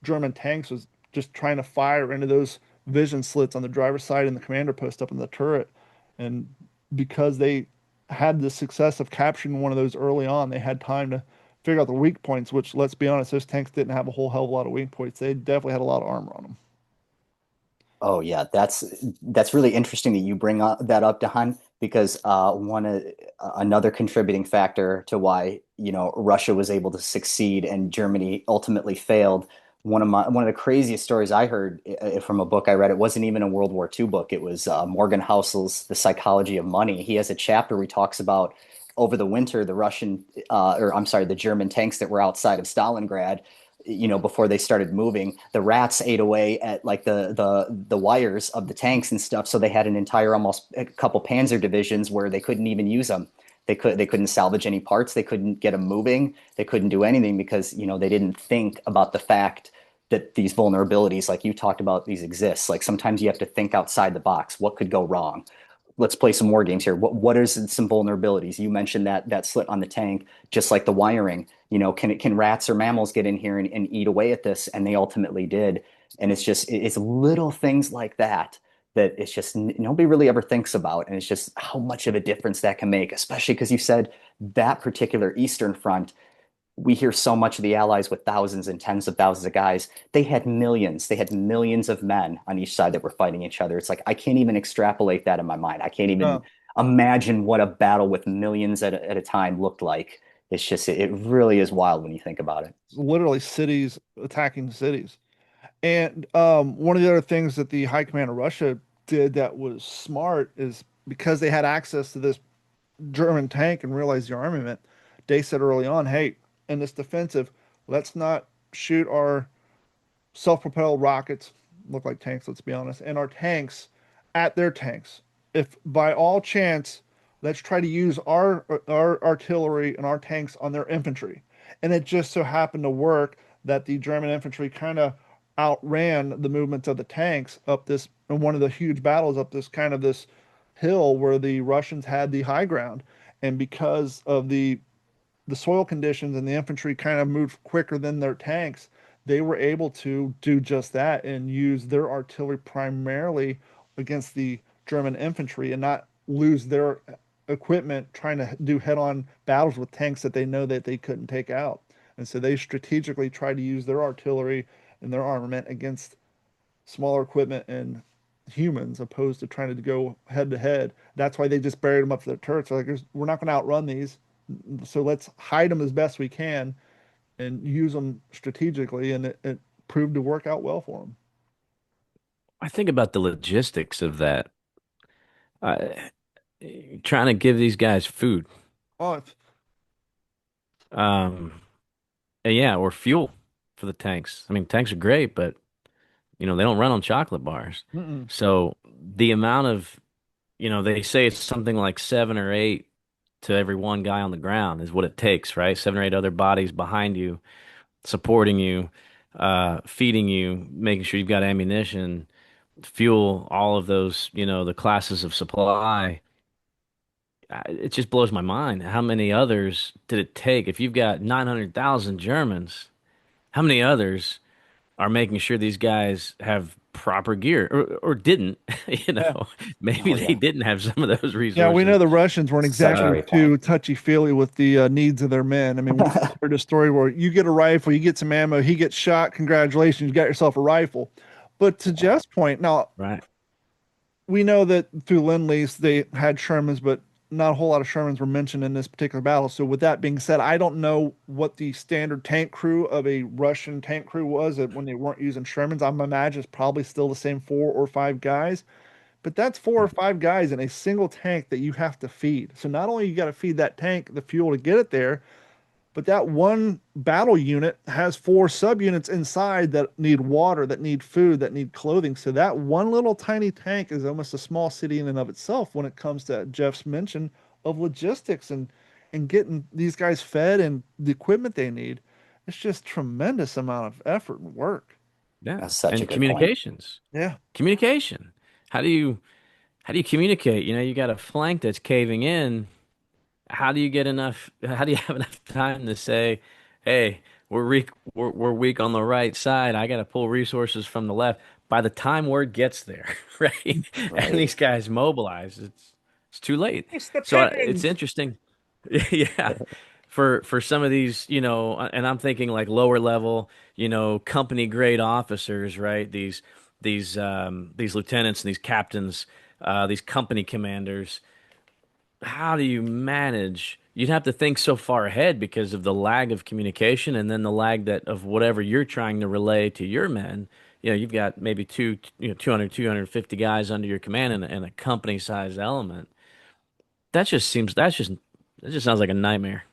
German tanks, was just trying to fire into those vision slits on the driver's side and the commander post up in the turret. And because they had the success of capturing one of those early on, they had time to figure out the weak points, which, let's be honest, those tanks didn't have a whole hell of a lot of weak points. They definitely had a lot of armor on them. Oh yeah, that's really interesting that you bring that up, Don, because another contributing factor to why Russia was able to succeed and Germany ultimately failed. One of the craziest stories I heard from a book I read. It wasn't even a World War II book. It was Morgan Housel's The Psychology of Money. He has a chapter where he talks about over the winter the German tanks that were outside of Stalingrad, before they started moving, the rats ate away at like the wires of the tanks and stuff. So they had an entire, almost a couple Panzer divisions where they couldn't even use them. They couldn't salvage any parts. They couldn't get them moving. They couldn't do anything because they didn't think about the fact that these vulnerabilities, like you talked about, these exist. Like sometimes you have to think outside the box. What could go wrong? Let's play some more games here. What is some vulnerabilities? You mentioned that slit on the tank, just like the wiring. Can rats or mammals get in here and eat away at this? And they ultimately did. And it's little things like that it's just nobody really ever thinks about. And it's just how much of a difference that can make, especially because you said that particular Eastern Front, we hear so much of the Allies with thousands and tens of thousands of guys. They had millions. They had millions of men on each side that were fighting each other. It's like I can't even extrapolate that in my mind. I can't even No, imagine what a battle with millions at a time looked like. It's just it really is wild when you think about it. it's literally cities attacking cities. And one of the other things that the High Command of Russia did that was smart is because they had access to this German tank and realized the armament, they said early on, hey, in this defensive, let's not shoot our self-propelled rockets, look like tanks, let's be honest, and our tanks at their tanks. If by all chance, let's try to use our artillery and our tanks on their infantry. And it just so happened to work that the German infantry kind of outran the movements of the tanks up this in one of the huge battles up this hill where the Russians had the high ground. And because of the soil conditions and the infantry kind of moved quicker than their tanks, they were able to do just that and use their artillery primarily against the German infantry and not lose their equipment trying to do head-on battles with tanks that they know that they couldn't take out. And so they strategically tried to use their artillery and their armament against smaller equipment and humans opposed to trying to go head to head. That's why they just buried them up to their turrets. They're like, we're not going to outrun these, so let's hide them as best we can and use them strategically. And it proved to work out well for them. I think about the logistics of that. Uh, Trying to give these guys food. Oh, Um, yeah, or fuel for the tanks. I mean, tanks are great, but they don't run on chocolate bars. Mm-mm. So the amount of, they say it's something like 7 or 8 to every one guy on the ground is what it takes, right? 7 or 8 other bodies behind you, supporting you, feeding you, making sure you've got ammunition, fuel, all of those, the classes of supply. It just blows my mind. How many others did it take? If you've got 900,000 Germans, how many others are making sure these guys have proper gear or didn't, you Yeah. know, maybe Oh they yeah, didn't have some of those Yeah, we know resources. the Russians weren't such a exactly great point. too touchy-feely with the needs of their men. I mean, we heard a story where you get a rifle, you get some ammo, he gets shot, congratulations, you got yourself a rifle. But to Yeah. Jeff's point, now Right. we know that through Lend-Lease they had Shermans, but not a whole lot of Shermans were mentioned in this particular battle. So with that being said, I don't know what the standard tank crew of a Russian tank crew was when they weren't using Shermans. I'm imagining it's probably still the same 4 or 5 guys. But that's 4 or 5 guys in a single tank that you have to feed. So not only you got to feed that tank the fuel to get it there, but that one battle unit has 4 subunits inside that need water, that need food, that need clothing. So that one little tiny tank is almost a small city in and of itself when it comes to Jeff's mention of logistics and getting these guys fed and the equipment they need. It's just tremendous amount of effort and work. Yeah. That's such a And good point. communications. Yeah. Communication. How do you how do you communicate? You got a flank that's caving in. How do you have enough time to say, "Hey, we're weak on the right side. I got to pull resources from the left." By the time word gets there, right? And Right. these guys mobilize, it's too late. It's the So it's pigeons. interesting. Yeah. For some of these, and I'm thinking like lower level, company grade officers, right? These lieutenants and these captains, these company commanders, how do you manage? You'd have to think so far ahead because of the lag of communication and then the lag that of whatever you're trying to relay to your men. You've got maybe 250 guys under your command and a company sized element. That just sounds like a nightmare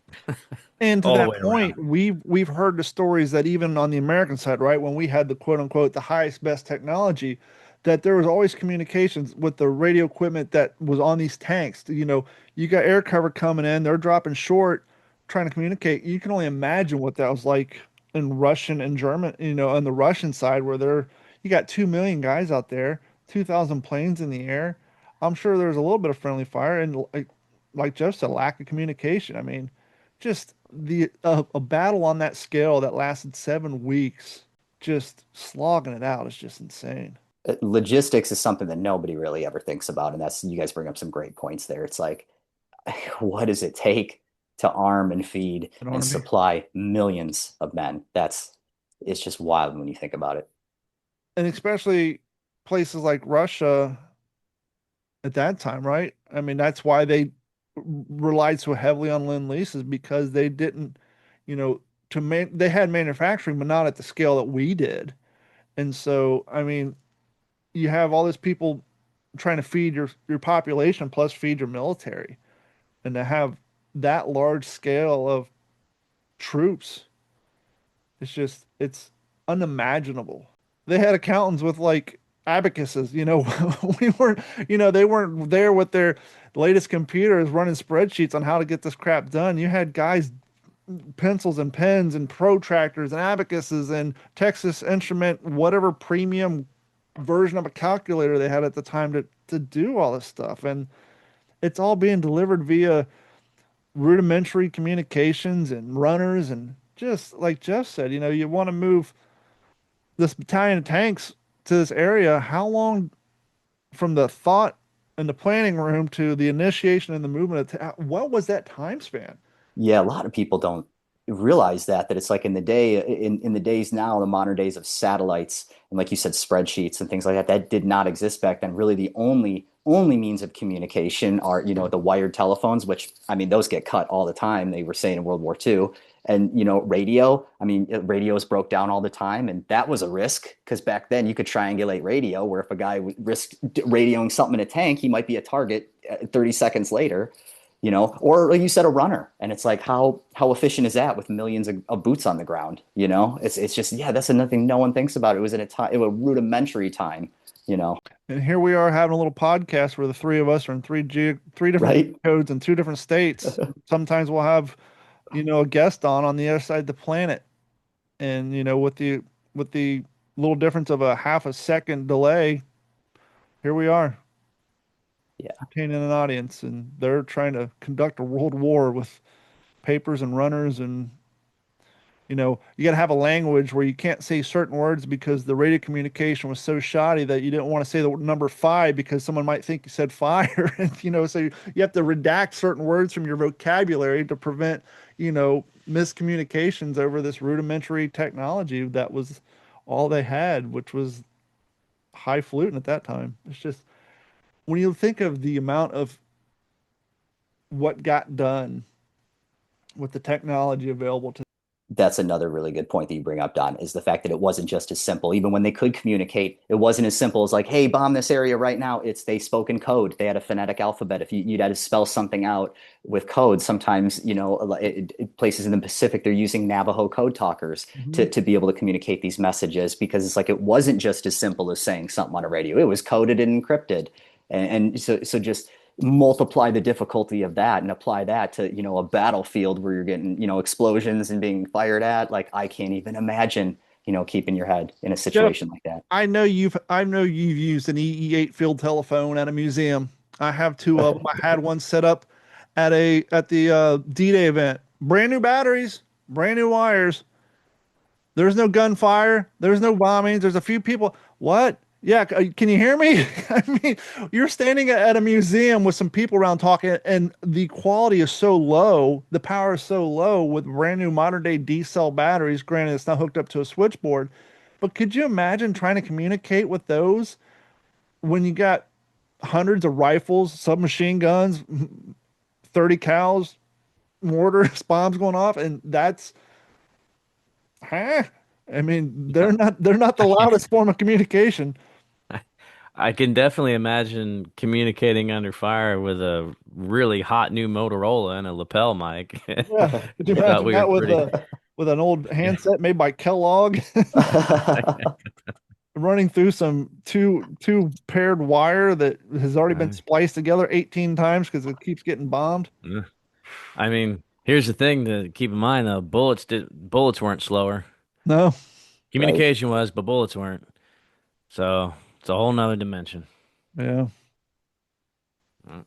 And to all the that way point, around. we've heard the stories that even on the American side, right, when we had the quote unquote the highest best technology, that there was always communications with the radio equipment that was on these tanks. You got air cover coming in, they're dropping short, trying to communicate. You can only imagine what that was like in Russian and German, on the Russian side where you got 2 million guys out there, 2,000 planes in the air. I'm sure there's a little bit of friendly fire and like Jeff said, lack of communication. I mean, just the a battle on that scale that lasted 7 weeks, just slogging it out is just insane. Logistics is something that nobody really ever thinks about, and that's you guys bring up some great points there. It's like, what does it take to arm and feed An and army, supply millions of men? It's just wild when you think about it. and especially places like Russia at that time, right? I mean, that's why they relied so heavily on Lend Leases because they didn't, you know, they had manufacturing, but not at the scale that we did. And so, I mean, you have all these people trying to feed your population plus feed your military, and to have that large scale of troops, it's unimaginable. They had accountants with like abacuses, we weren't, they weren't there with their latest computers running spreadsheets on how to get this crap done. You had guys pencils and pens and protractors and abacuses and Texas Instrument, whatever premium version of a calculator they had at the time to do all this stuff. And it's all being delivered via rudimentary communications and runners. And just like Jeff said, you want to move this battalion of tanks to this area. How long from the thought in the planning room to the initiation and the movement what was that time span? Yeah, a lot of people don't realize that it's like in the days now, the modern days of satellites and like you said, spreadsheets and things like that, that did not exist back then. Really the only means of communication are, the wired telephones, which I mean, those get cut all the time. They were saying in World War II. And radio, I mean, radios broke down all the time, and that was a risk because back then you could triangulate radio, where if a guy risked radioing something in a tank, he might be a target 30 seconds later. or like you said, a runner. And it's like, how efficient is that with millions of boots on the ground? It's just, yeah, that's another thing no one thinks about. It was in a time, it was a rudimentary time, you know, And here we are having a little podcast where the three of us are in three different right? codes in two different states. Sometimes we'll have, a guest on the other side of the planet, and with the little difference of a half a second delay, here we are Yeah. entertaining an audience, and they're trying to conduct a world war with papers and runners, and you got to have a language where you can't say certain words because the radio communication was so shoddy that you didn't want to say the number five because someone might think you said fire. And, so you have to redact certain words from your vocabulary to prevent, miscommunications over this rudimentary technology that was all they had, which was highfalutin at that time. It's just when you think of the amount of what got done with the technology available to. That's another really good point that you bring up, Don, is the fact that it wasn't just as simple. Even when they could communicate, it wasn't as simple as like, hey, bomb this area right now. They spoke in code. They had a phonetic alphabet. If you'd had to spell something out with code, sometimes, places in the Pacific, they're using Navajo code talkers Mhm. to be able to communicate these messages because it's like it wasn't just as simple as saying something on a radio. It was coded and encrypted. And so just multiply the difficulty of that and apply that to a battlefield where you're getting explosions and being fired at. Like I can't even imagine keeping your head in a Jeff, situation like that. I know you've used an EE8 field telephone at a museum. I have two of them. I had one set up at the D-Day event. Brand new batteries, brand new wires. There's no gunfire. There's no bombings. There's a few people. What? Yeah, can you hear me? I mean, you're standing at a museum with some people around talking, and the quality is so low, the power is so low with brand new modern day D cell batteries. Granted, it's not hooked up to a switchboard, but could you imagine trying to communicate with those when you got hundreds of rifles, submachine guns, 30 cows, mortars, bombs going off, and huh? I mean, they're Yeah. not the loudest form of communication. I can definitely imagine communicating under fire with a really hot new Motorola and a lapel mic. Yeah, could you I thought imagine we were that pretty. with an old handset made by Kellogg running through some two paired wire that has already been Uh, spliced together 18 times because it keeps getting bombed? uh, I mean, here's the thing to keep in mind though, bullets weren't slower. No. Right. Communication was, but bullets weren't. So it's a whole nother dimension. Yeah. Uh,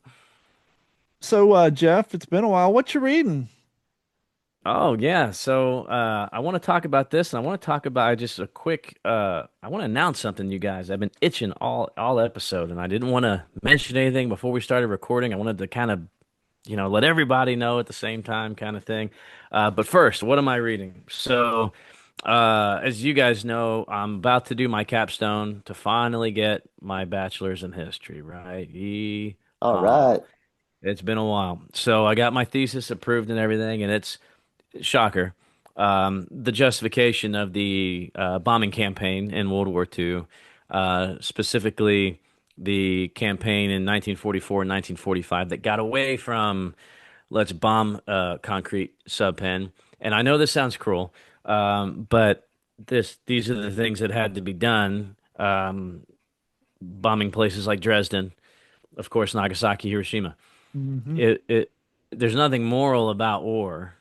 So, Jeff, it's been a while. What you reading? Oh yeah, so I want to talk about this, and I want to talk about just a quick. I want to announce something, you guys. I've been itching all episode, and I didn't want to mention anything before we started recording. I wanted to kind of, let everybody know at the same time, kind of thing. But first, what am I reading? So, as you guys know, I'm about to do my capstone to finally get my bachelor's in history. Right? All Yeehaw! right. It's been a while. So I got my thesis approved and everything, and it's shocker. The justification of the bombing campaign in World War II, specifically the campaign in 1944 and 1945 that got away from let's bomb concrete subpen. And I know this sounds cruel, but these are the things that had to be done. Bombing places like Dresden, of course, Nagasaki, Hiroshima. Hmm. It there's nothing moral about war.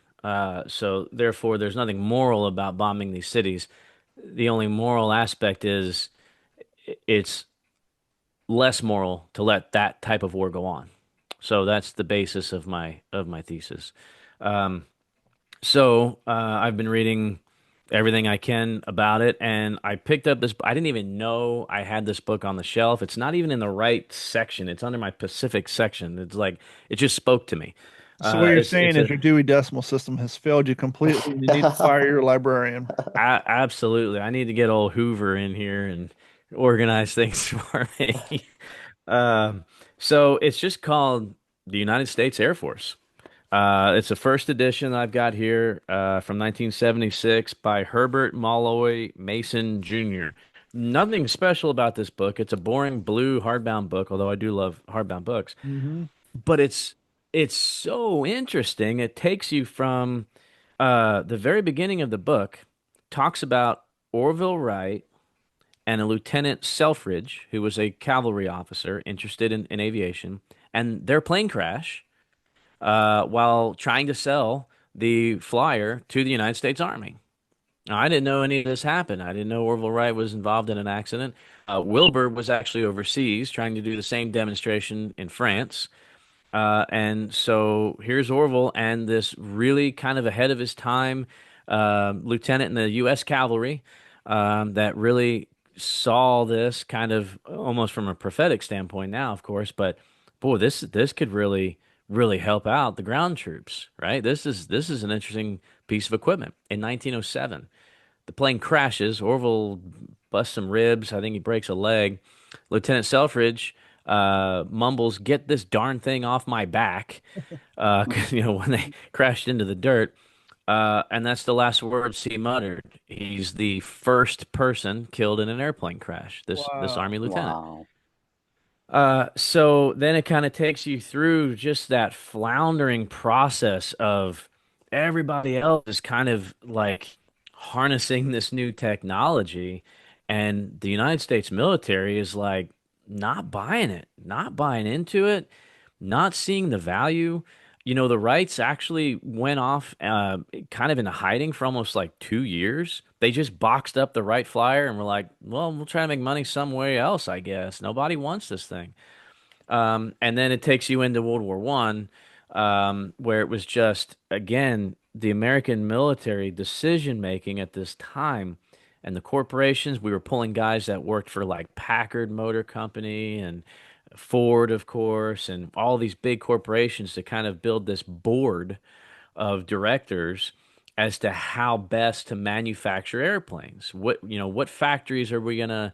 So therefore, there's nothing moral about bombing these cities. The only moral aspect is it's less moral to let that type of war go on. So that's the basis of my thesis. Um, I've been reading everything I can about it, and I picked up this. I didn't even know I had this book on the shelf. It's not even in the right section. It's under my Pacific section. It's like it just spoke to me. So what you're It's saying is a your Dewey Decimal System has failed you completely, and you need to fire your librarian. absolutely. I need to get old Hoover in here and organize things for me. Um, so it's just called the United States Air Force. It's a first edition I've got here from 1976 by Herbert Molloy Mason Jr. Nothing special about this book. It's a boring blue hardbound book, although I do love hardbound books. Hmm. But it's it's so interesting. It takes you from the very beginning of the book, talks about Orville Wright and a Lieutenant Selfridge, who was a cavalry officer interested in aviation, and their plane crash while trying to sell the flyer to the United States Army. Now, I didn't know any of this happened. I didn't know Orville Wright was involved in an accident. Wilbur was actually overseas trying to do the same demonstration in France. And so here's Orville and this really kind of ahead of his time lieutenant in the U.S. Cavalry that really saw this kind of almost from a prophetic standpoint now, of course. But boy, this could really help out the ground troops, right? This is an interesting piece of equipment. In 1907, the plane crashes. Orville busts some ribs. I think he breaks a leg. Lieutenant Selfridge mumbles, "Get this darn thing off my back," 'cause, when they crashed into the dirt. And that's the last words he muttered. He's the first person killed in an airplane crash. This Wow. Army lieutenant. Wow. So then it kind of takes you through just that floundering process of everybody else is kind of like harnessing this new technology, and the United States military is like not buying it, not buying into it, not seeing the value. The Wrights actually went off kind of into hiding for almost like 2 years. They just boxed up the Wright Flyer and were like, well, we'll try to make money somewhere else, I guess. Nobody wants this thing. And then it takes you into World War One, where it was just, again, the American military decision making at this time. And the corporations, we were pulling guys that worked for like Packard Motor Company and Ford, of course, and all these big corporations to kind of build this board of directors as to how best to manufacture airplanes. What factories are we gonna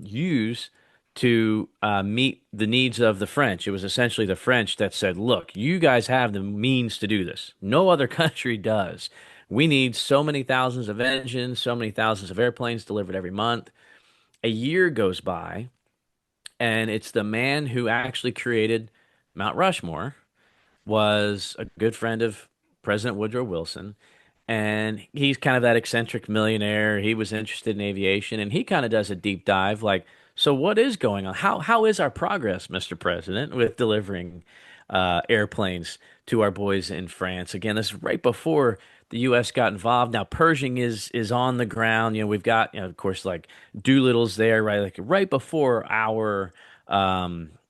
use to meet the needs of the French? It was essentially the French that said, "Look, you guys have the means to do this. No other country does. We need so many thousands of engines, so many thousands of airplanes delivered every month." A year goes by and it's the man who actually created Mount Rushmore was a good friend of President Woodrow Wilson. And he's kind of that eccentric millionaire. He was interested in aviation, and he kind of does a deep dive like, so what is going on? How is our progress, Mr. President, with delivering airplanes to our boys in France? Again, this is right before the U.S. got involved. Now Pershing is on the ground. We've got, of course, like Doolittle's there, right? Like right before our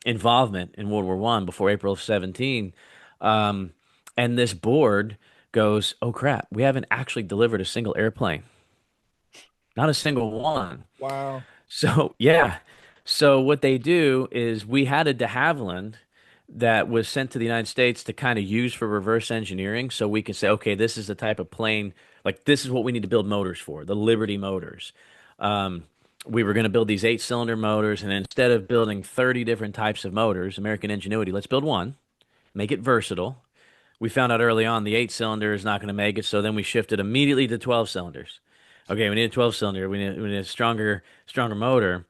involvement in World War One, before April of 17. And this board goes, oh crap, we haven't actually delivered a single airplane, not a single one. Wow. So yeah, so what they do is we had a de Havilland that was sent to the United States to kind of use for reverse engineering, so we can say, okay, this is the type of plane, like this is what we need to build motors for, the Liberty motors. Um, we were going to build these eight-cylinder motors, and instead of building 30 different types of motors, American ingenuity, let's build one, make it versatile. We found out early on the eight-cylinder is not going to make it, so then we shifted immediately to 12 cylinders. Okay, we need a 12 cylinder. We need a stronger motor.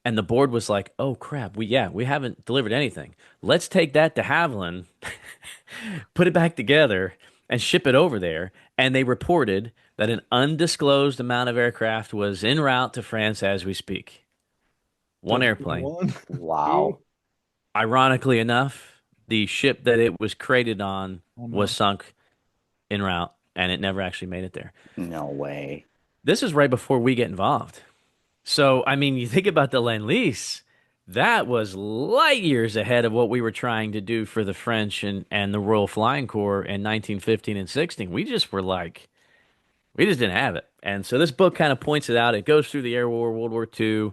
And the board was like, "Oh crap, we haven't delivered anything. Let's take that to Haviland, put it back together, and ship it over there." And they reported that an undisclosed amount of aircraft was en route to France as we speak. One Just airplane. one. Wow. Ironically enough, the ship that it was created on Oh, no. was sunk en route, and it never actually made it there. No way. This is right before we get involved. So, I mean, you think about the Lend-Lease, that was light years ahead of what we were trying to do for the French and the Royal Flying Corps in 1915 and 16. We just were like, we just didn't have it. And so this book kind of points it out. It goes through the Air War, World War II,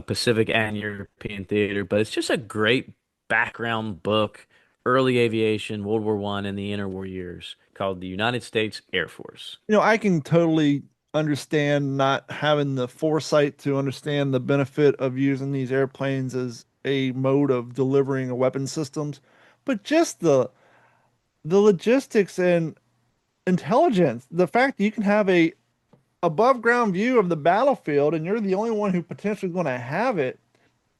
Pacific and European theater, but it's just a great background book, early aviation, World War I, and the interwar years, called The United States Air Force. I can totally understand not having the foresight to understand the benefit of using these airplanes as a mode of delivering a weapon systems, but just the logistics and intelligence, the fact that you can have a above ground view of the battlefield and you're the only one who potentially going to have it.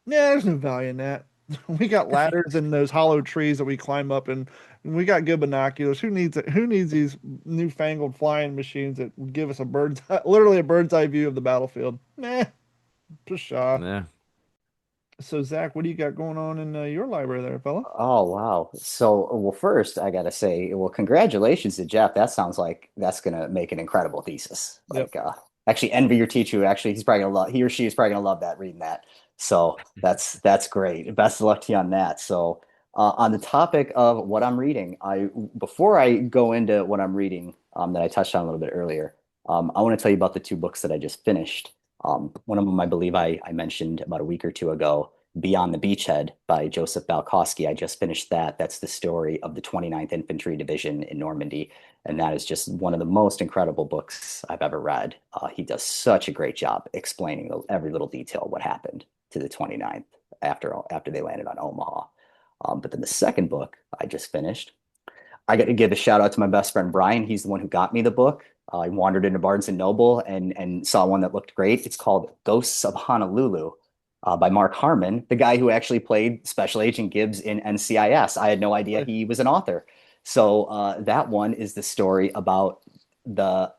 Yeah, there's no value in that. We got ladders in those hollow trees that we climb up and we got good binoculars. Who needs it? Who needs these newfangled flying machines that give us a literally a bird's eye view of the battlefield? Nah, pshaw. Yeah. So Zach, what do you got going on in your library there, fella? Oh, wow. So, well, first, I gotta say, well, congratulations to Jeff. That sounds like that's gonna make an incredible thesis. Yep. Actually, envy your teacher. Actually, he or she is probably gonna love that reading that. So that's great. Best of luck to you on that. So, on the topic of what I'm reading, I before I go into what I'm reading, that I touched on a little bit earlier, I want to tell you about the two books that I just finished. One of them, I believe, I mentioned about a week or two ago. Beyond the Beachhead by Joseph Balkowski. I just finished that. That's the story of the 29th Infantry Division in Normandy. And that is just one of the most incredible books I've ever read. He does such a great job explaining every little detail of what happened to the 29th after they landed on Omaha. But then the second book I just finished, I got to give a shout out to my best friend Brian. He's the one who got me the book. I wandered into Barnes and Noble and saw one that looked great. It's called Ghosts of Honolulu by Mark Harmon, the guy who actually played Special Agent Gibbs in NCIS. I had no idea he was an author. So that one is the story about the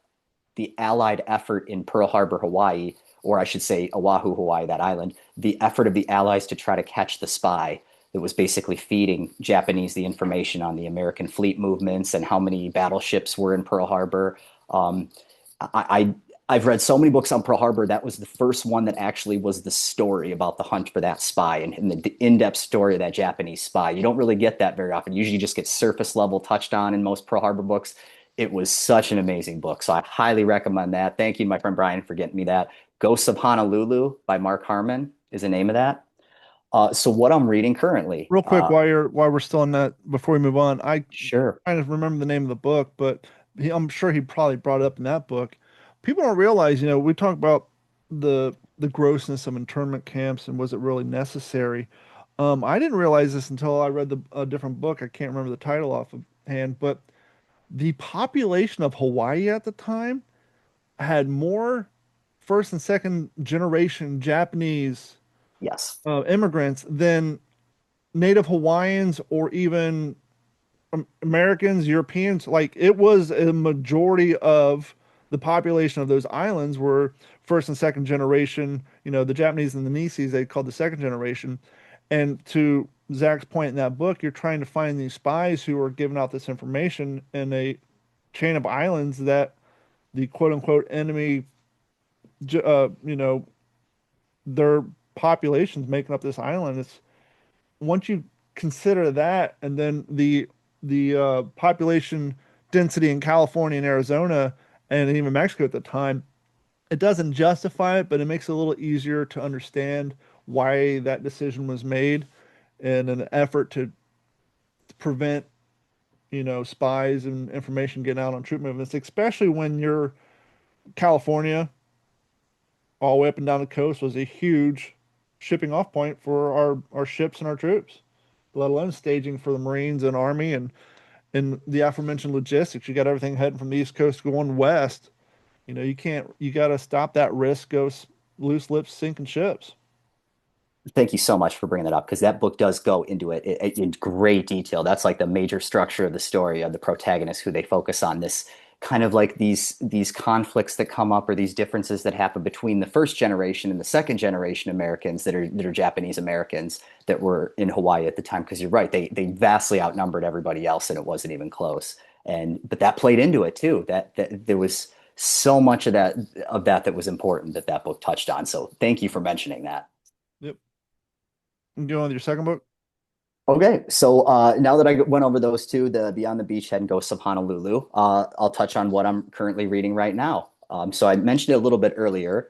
the Allied effort in Pearl Harbor, Hawaii, or I should say Oahu, Hawaii, that island, the effort of the Allies to try to catch the spy that was basically feeding Japanese the information on the American fleet movements and how many battleships were in Pearl Harbor. I I've read so many books on Pearl Harbor. That was the first one that actually was the story about the hunt for that spy and the in-depth story of that Japanese spy. You don't really get that very often. Usually you just get surface level touched on in most Pearl Harbor books. It was such an amazing book. So I highly recommend that. Thank you, my friend Brian, for getting me that. Ghosts of Honolulu by Mark Harmon is the name of that. So what I'm reading currently, Real quick, while we're still on that, before we move on, I sure. kind of remember the name of the book, but I'm sure he probably brought it up in that book. People don't realize, we talk about the grossness of internment camps and was it really necessary. I didn't realize this until I read a different book. I can't remember the title off of hand, but the population of Hawaii at the time had more first and second generation Japanese Yes. immigrants than Native Hawaiians or even Americans, Europeans. Like it was a majority of the population of those islands were first and second generation. The Japanese and the Nisis, they called the second generation. And to Zach's point in that book, you're trying to find these spies who are giving out this information in a chain of islands that the quote unquote enemy, uh, you know, their populations making up this island. It's once you consider that, and then the population density in California and Arizona and even Mexico at the time, it doesn't justify it, but it makes it a little easier to understand why that decision was made in an effort to prevent, spies and information getting out on troop movements, especially when you're California, all the way up and down the coast was a huge shipping off point for our ships and our troops, let alone staging for the Marines and Army and the aforementioned logistics. You got everything heading from the East Coast going west. You got to stop that risk of loose lips sinking ships. Thank you so much for bringing that up because that book does go into it in great detail. That's like the major structure of the story of the protagonist, who they focus on this kind of like these conflicts that come up or these differences that happen between the first generation and the second generation Americans that are Japanese Americans that were in Hawaii at the time. Because you're right, they vastly outnumbered everybody else, and it wasn't even close. But that played into it too. That there was so much of that was important that book touched on. So thank you for mentioning that. Yep. And go on with your second book. Okay, so now that I went over those two, the Beyond the Beachhead and Ghosts of Honolulu, I'll touch on what I'm currently reading right now. So I mentioned it a little bit earlier.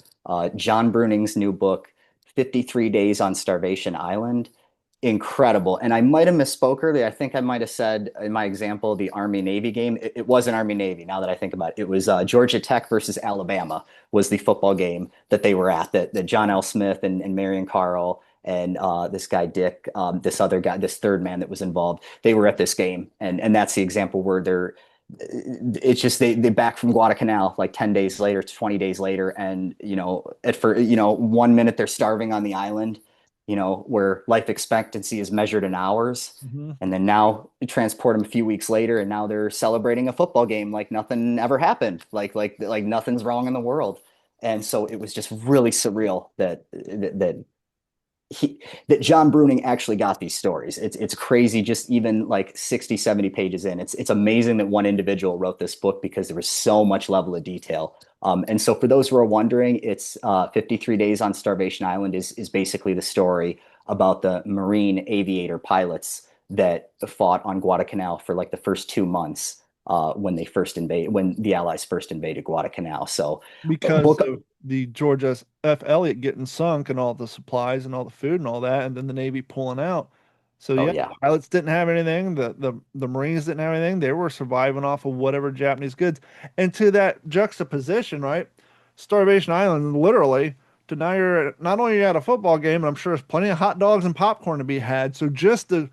John Bruning's new book, 53 Days on Starvation Island. Incredible. And I might have misspoke earlier. I think I might have said in my example, the Army-Navy game. It wasn't Army-Navy, now that I think about it. It was Georgia Tech versus Alabama was the football game that they were at, that John L. Smith and Marion Carl and this guy Dick, this other guy, this third man that was involved, they were at this game, and that's the example where it's just they back from Guadalcanal like 10 days later, 20 days later, and 1 minute they're starving on the island, where life expectancy is measured in hours. Hmm. And then now you transport them a few weeks later, and now they're celebrating a football game like nothing ever happened, like nothing's wrong in the world. And so it was just really surreal that he that John Bruning actually got these stories. It's crazy, just even like 60, 70 pages in. It's amazing that one individual wrote this book because there was so much level of detail. And so for those who are wondering, it's 53 Days on Starvation Island is basically the story about the Marine aviator pilots that fought on Guadalcanal for like the first 2 months when the Allies first invaded Guadalcanal. So Because book of the George S.F. Elliott getting sunk and all the supplies and all the food and all that, and then the Navy pulling out. So oh yeah, yeah. pilots didn't have anything. The Marines didn't have anything. They were surviving off of whatever Japanese goods. And to that juxtaposition, right? Starvation Island, literally, to now you're not only at a football game, and I'm sure there's plenty of hot dogs and popcorn to be had. So just to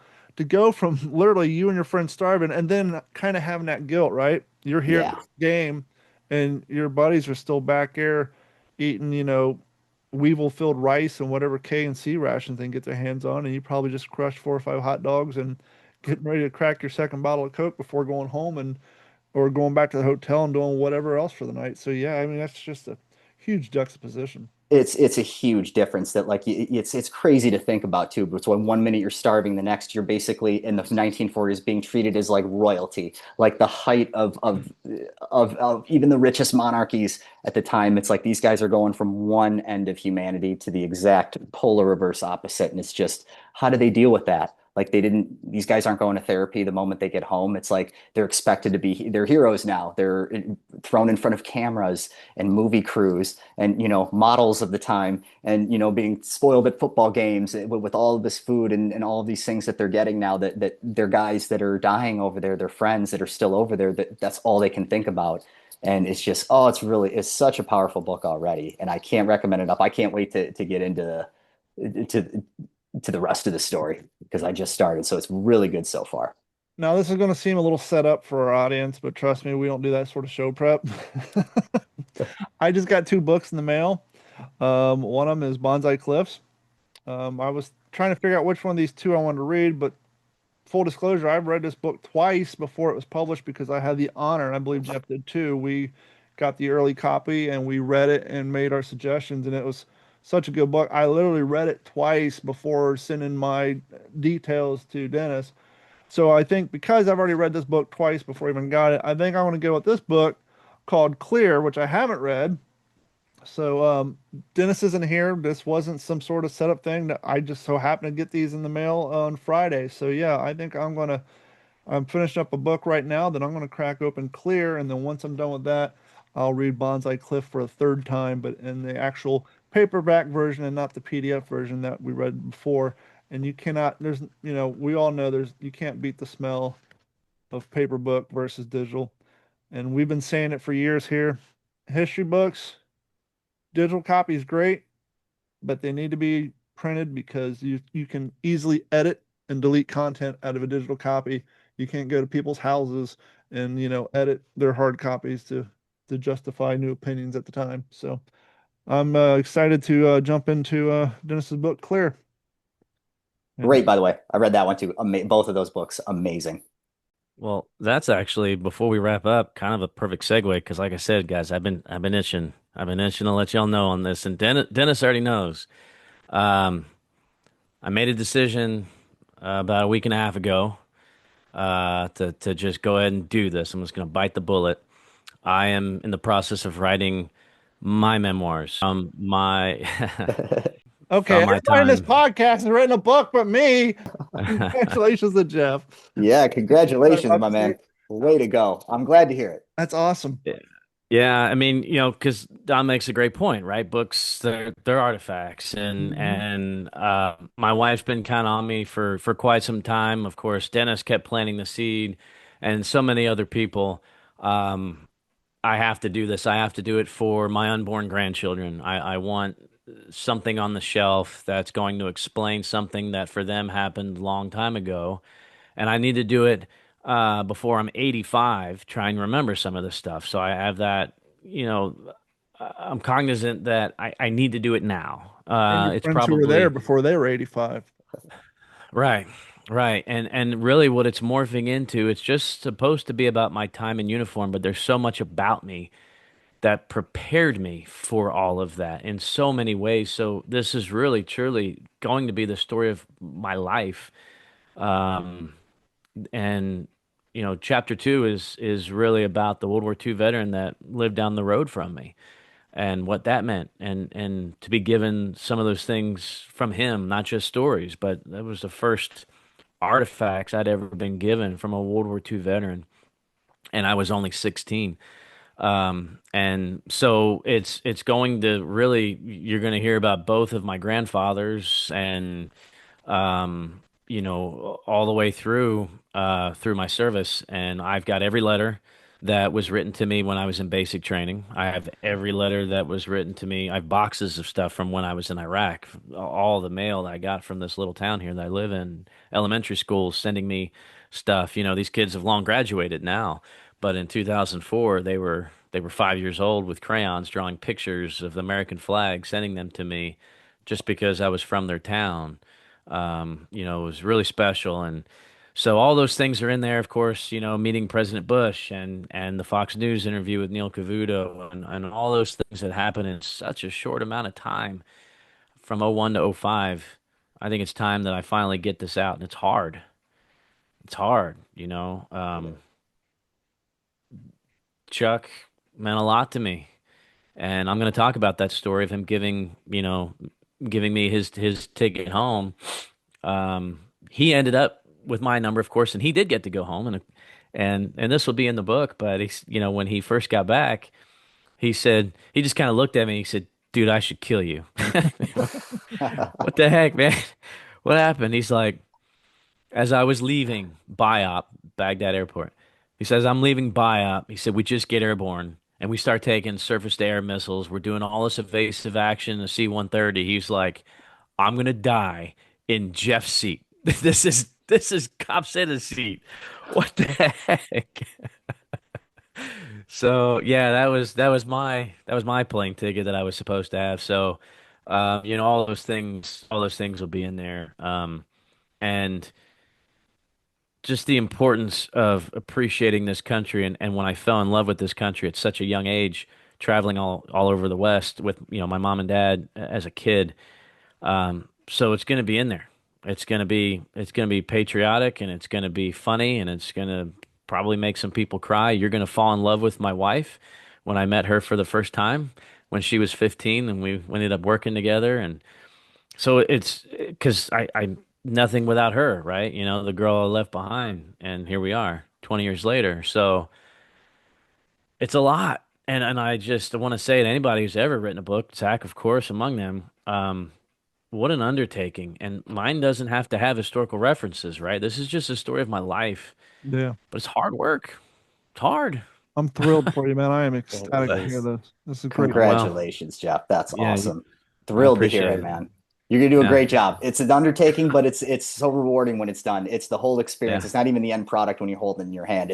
go from literally you and your friends starving and then kind of having that guilt, right? You're here at Yeah. this game and your buddies are still back there eating, weevil filled rice and whatever K and C rations they can get their hands on, and you probably just crushed 4 or 5 hot dogs and getting ready to crack your second bottle of Coke before going home and or going back to the hotel and doing whatever else for the night. So yeah, I mean that's just a huge juxtaposition. It's a huge difference that like it's crazy to think about too. But when 1 minute you're starving, the next you're basically in the 1940s being treated as like royalty, like the height of even the richest monarchies at the time. It's like these guys are going from one end of humanity to the exact polar reverse opposite, and it's just how do they deal with that? Like these guys aren't going to therapy the moment they get home. It's like they're heroes now. They're thrown in front of cameras and movie crews and models of the time and being spoiled at football games with all of this food and all of these things that they're getting now that they're guys that are dying over there, their friends that are still over there, that's all they can think about. And it's just it's such a powerful book already, and I can't recommend it enough. I can't wait to get into to to the rest of the story because I just started, so it's really good so far. Now this is going to seem a little set up for our audience, but trust me, we don't do that sort of show prep. I just got 2 books in the mail. One of them is Bonsai Cliffs. I was trying to figure out which one of these two I wanted to read, but full disclosure, I've read this book twice before it was published because I had the honor, and I believe Jeff did too. We got the early copy and we read it and made our suggestions, and it was such a good book. I literally read it twice before sending my details to Dennis. So I think because I've already read this book twice before I even got it, I think I want to go with this book called Clear, which I haven't read. So Dennis isn't here. This wasn't some sort of setup thing that I just so happened to get these in the mail on Friday. So yeah, I think I'm finishing up a book right now that I'm gonna crack open Clear, and then once I'm done with that, I'll read Bonsai Cliff for a third time, but in the actual paperback version and not the PDF version that we read before. And you cannot, we all know you can't beat the smell of paper book versus digital. And we've been saying it for years here. History books, digital copy is great, but they need to be printed because you can easily edit and delete content out of a digital copy. You can't go to people's houses and edit their hard copies to justify new opinions at the time. So I'm excited to jump into Dennis's book Clear. And Great, by the way. I read that one too. Both of those books, amazing. Well, that's actually before we wrap up, kind of a perfect segue because, like I said, guys, I've been itching. I've been itching to let y'all know on this, and Dennis already knows. Um, I made a decision about a week and a half ago to just go ahead and do this. I'm just going to bite the bullet. I am in the process of writing my memoirs. My okay, from my everybody in this time. podcast has written a book but me. Congratulations to Jeff. Yeah, congratulations, my Obviously, man. Way to go. I'm glad to hear it. that's awesome. Yeah, I mean, because Don makes a great point, right? Books, they're artifacts, and Mhm. my wife's been kind of on me for quite some time. Of course, Dennis kept planting the seed, and so many other people. Um, I have to do this. I have to do it for my unborn grandchildren. I want something on the shelf that's going to explain something that for them happened a long time ago, and I need to do it before I'm 85. Try and remember some of this stuff. So I have that. I'm cognizant that I need to do it now. And your It's friends who were there probably before they were 85. right, right. And really what it's morphing into, it's just supposed to be about my time in uniform, but there's so much about me that prepared me for all of that in so many ways. So this is really truly going to be the story of my life. Um, and chapter two is really about the World War II veteran that lived down the road from me and what that meant, and to be given some of those things from him, not just stories, but that was the first artifacts I'd ever been given from a World War II veteran, and I was only 16. And so it's going to really, you're going to hear about both of my grandfathers, and all the way through my service. And I've got every letter that was written to me when I was in basic training. I have every letter that was written to me. I have boxes of stuff from when I was in Iraq. All the mail that I got from this little town here that I live in, elementary schools sending me stuff. These kids have long graduated now, but in 2004 they were 5 years old with crayons drawing pictures of the American flag, sending them to me just because I was from their town. It was really special. And so all those things are in there, of course, meeting President Bush and the Fox News interview with Neil Cavuto, and all those things that happened in such a short amount of time from '01 to '05. I think it's time that I finally get this out, and it's hard. It's hard. Chuck meant a lot to me, and I'm going to talk about that story of him giving me his ticket home. Um, he ended up with my number, of course, and he did get to go home, and this will be in the book. But when he first got back, he just kind of looked at me. He said, "Dude, I should kill you." What the heck, man? What happened? He's like, as I was leaving BIOP, Baghdad Airport, he says, "I'm leaving BIOP." He said, "We just get airborne." And we start taking surface to air missiles. We're doing all this evasive action, the C-130. He's like, "I'm gonna die in Jeff's seat." This is Cop Setta's seat. What the heck? So yeah, that was my plane ticket that I was supposed to have. So all those things will be in there. And just the importance of appreciating this country, and when I fell in love with this country at such a young age, traveling all over the West with my mom and dad as a kid. So it's going to be in there. It's going to be patriotic, and it's going to be funny, and it's going to probably make some people cry. You're going to fall in love with my wife when I met her for the first time when she was 15, and we ended up working together. And so it's because I nothing without her, right? The girl I left behind, and here we are 20 years later. So it's a lot. And I just want to say to anybody who's ever written a book, Zach, of course, among them, what an undertaking. And mine doesn't have to have historical references, right? This is just a story of my life, Yeah. but it's hard work. It's hard. I'm thrilled for you, man. I am Well, ecstatic to hear Thanks. this. This is great. Oh, well, Congratulations, Jeff. That's yeah, awesome. I Thrilled to hear appreciate it, it. man. You're gonna do a Yeah, great job. It's an undertaking, but it's so rewarding when it's done. It's the whole experience. yeah, It's not even the end product when you hold it in your hand.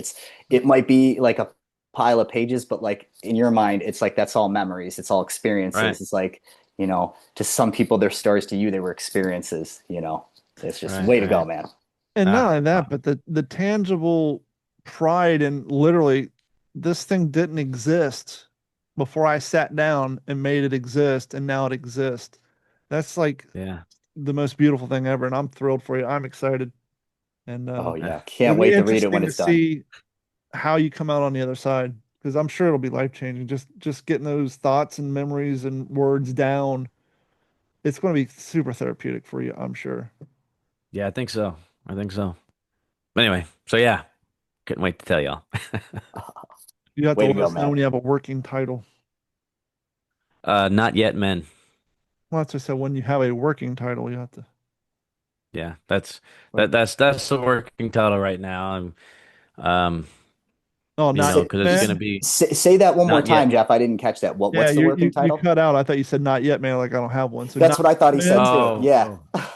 It might be like a pile of pages, but like in your mind, it's like that's all memories. It's all right, experiences. It's like, to some people, their stories, to you, they were experiences. It's just right, way to go, right. man. And not Ah, only that, but the tangible pride and literally this thing didn't exist before I sat down and made it exist, and now it exists. That's like yeah. the most beautiful thing ever, and I'm thrilled for you. I'm excited, and Oh Eh, yeah. it'll Can't be wait to read it interesting when to it's done. see how you come out on the other side, because I'm sure it'll be life changing. Just getting those thoughts and memories and words down, it's going to be super therapeutic for you, I'm sure. Yeah, I think so. I think so. But anyway, so yeah, couldn't wait to tell y'all. You have to Way to let go, us know man. when you have a working title. Not yet, men. Well, that's what I said. When you have a working title, you have to. Yeah, that's But that that's the working title right now. Um, oh, not Say, because it's gonna man. be say that one more not yet. time, Jeff. I didn't catch that. Yeah, What's the working you title? cut out. I thought you said not yet, man. Like I don't have one. So That's not what I thought he said man. too. Oh, Yeah. oh,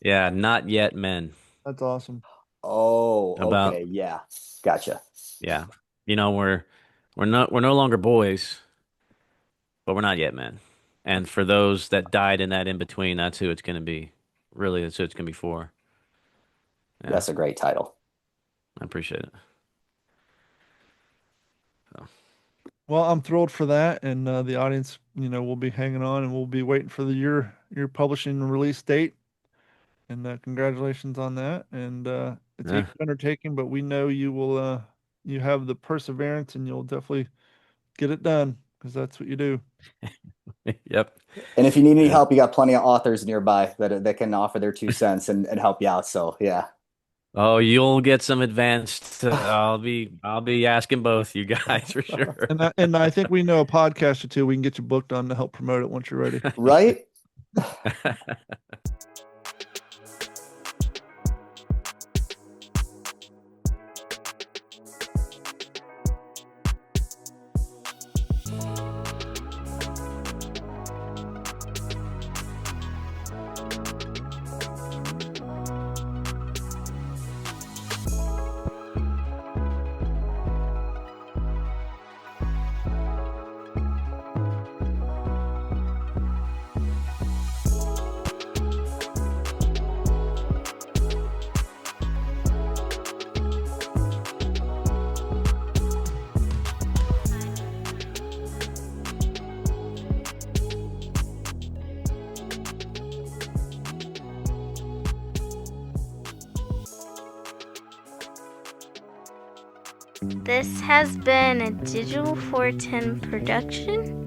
yeah, not yet, men. That's awesome. Oh, About okay. Yeah. Gotcha. yeah, we're no longer boys, but we're not yet men. And for those that died in that in between, that's who it's going to be. Really, that's who it's going to be for. Yeah, That's a great title. I appreciate it. So, Well, I'm thrilled for that, and the audience, will be hanging on, and we'll be waiting for your publishing and release date. And congratulations on that. And it's a yeah. huge undertaking, but we know you will. You have the perseverance, and you'll definitely get it done because that's what you do. Yep. And if you need any Yeah. help, you got plenty of authors nearby that can offer their 2 cents and help you out. So yeah. Oh, you'll get some advanced. I'll be asking both you guys for sure. And I think we know a podcast or two we can get you booked on to help promote it once you're ready. Right? This has been a Digital 410 production.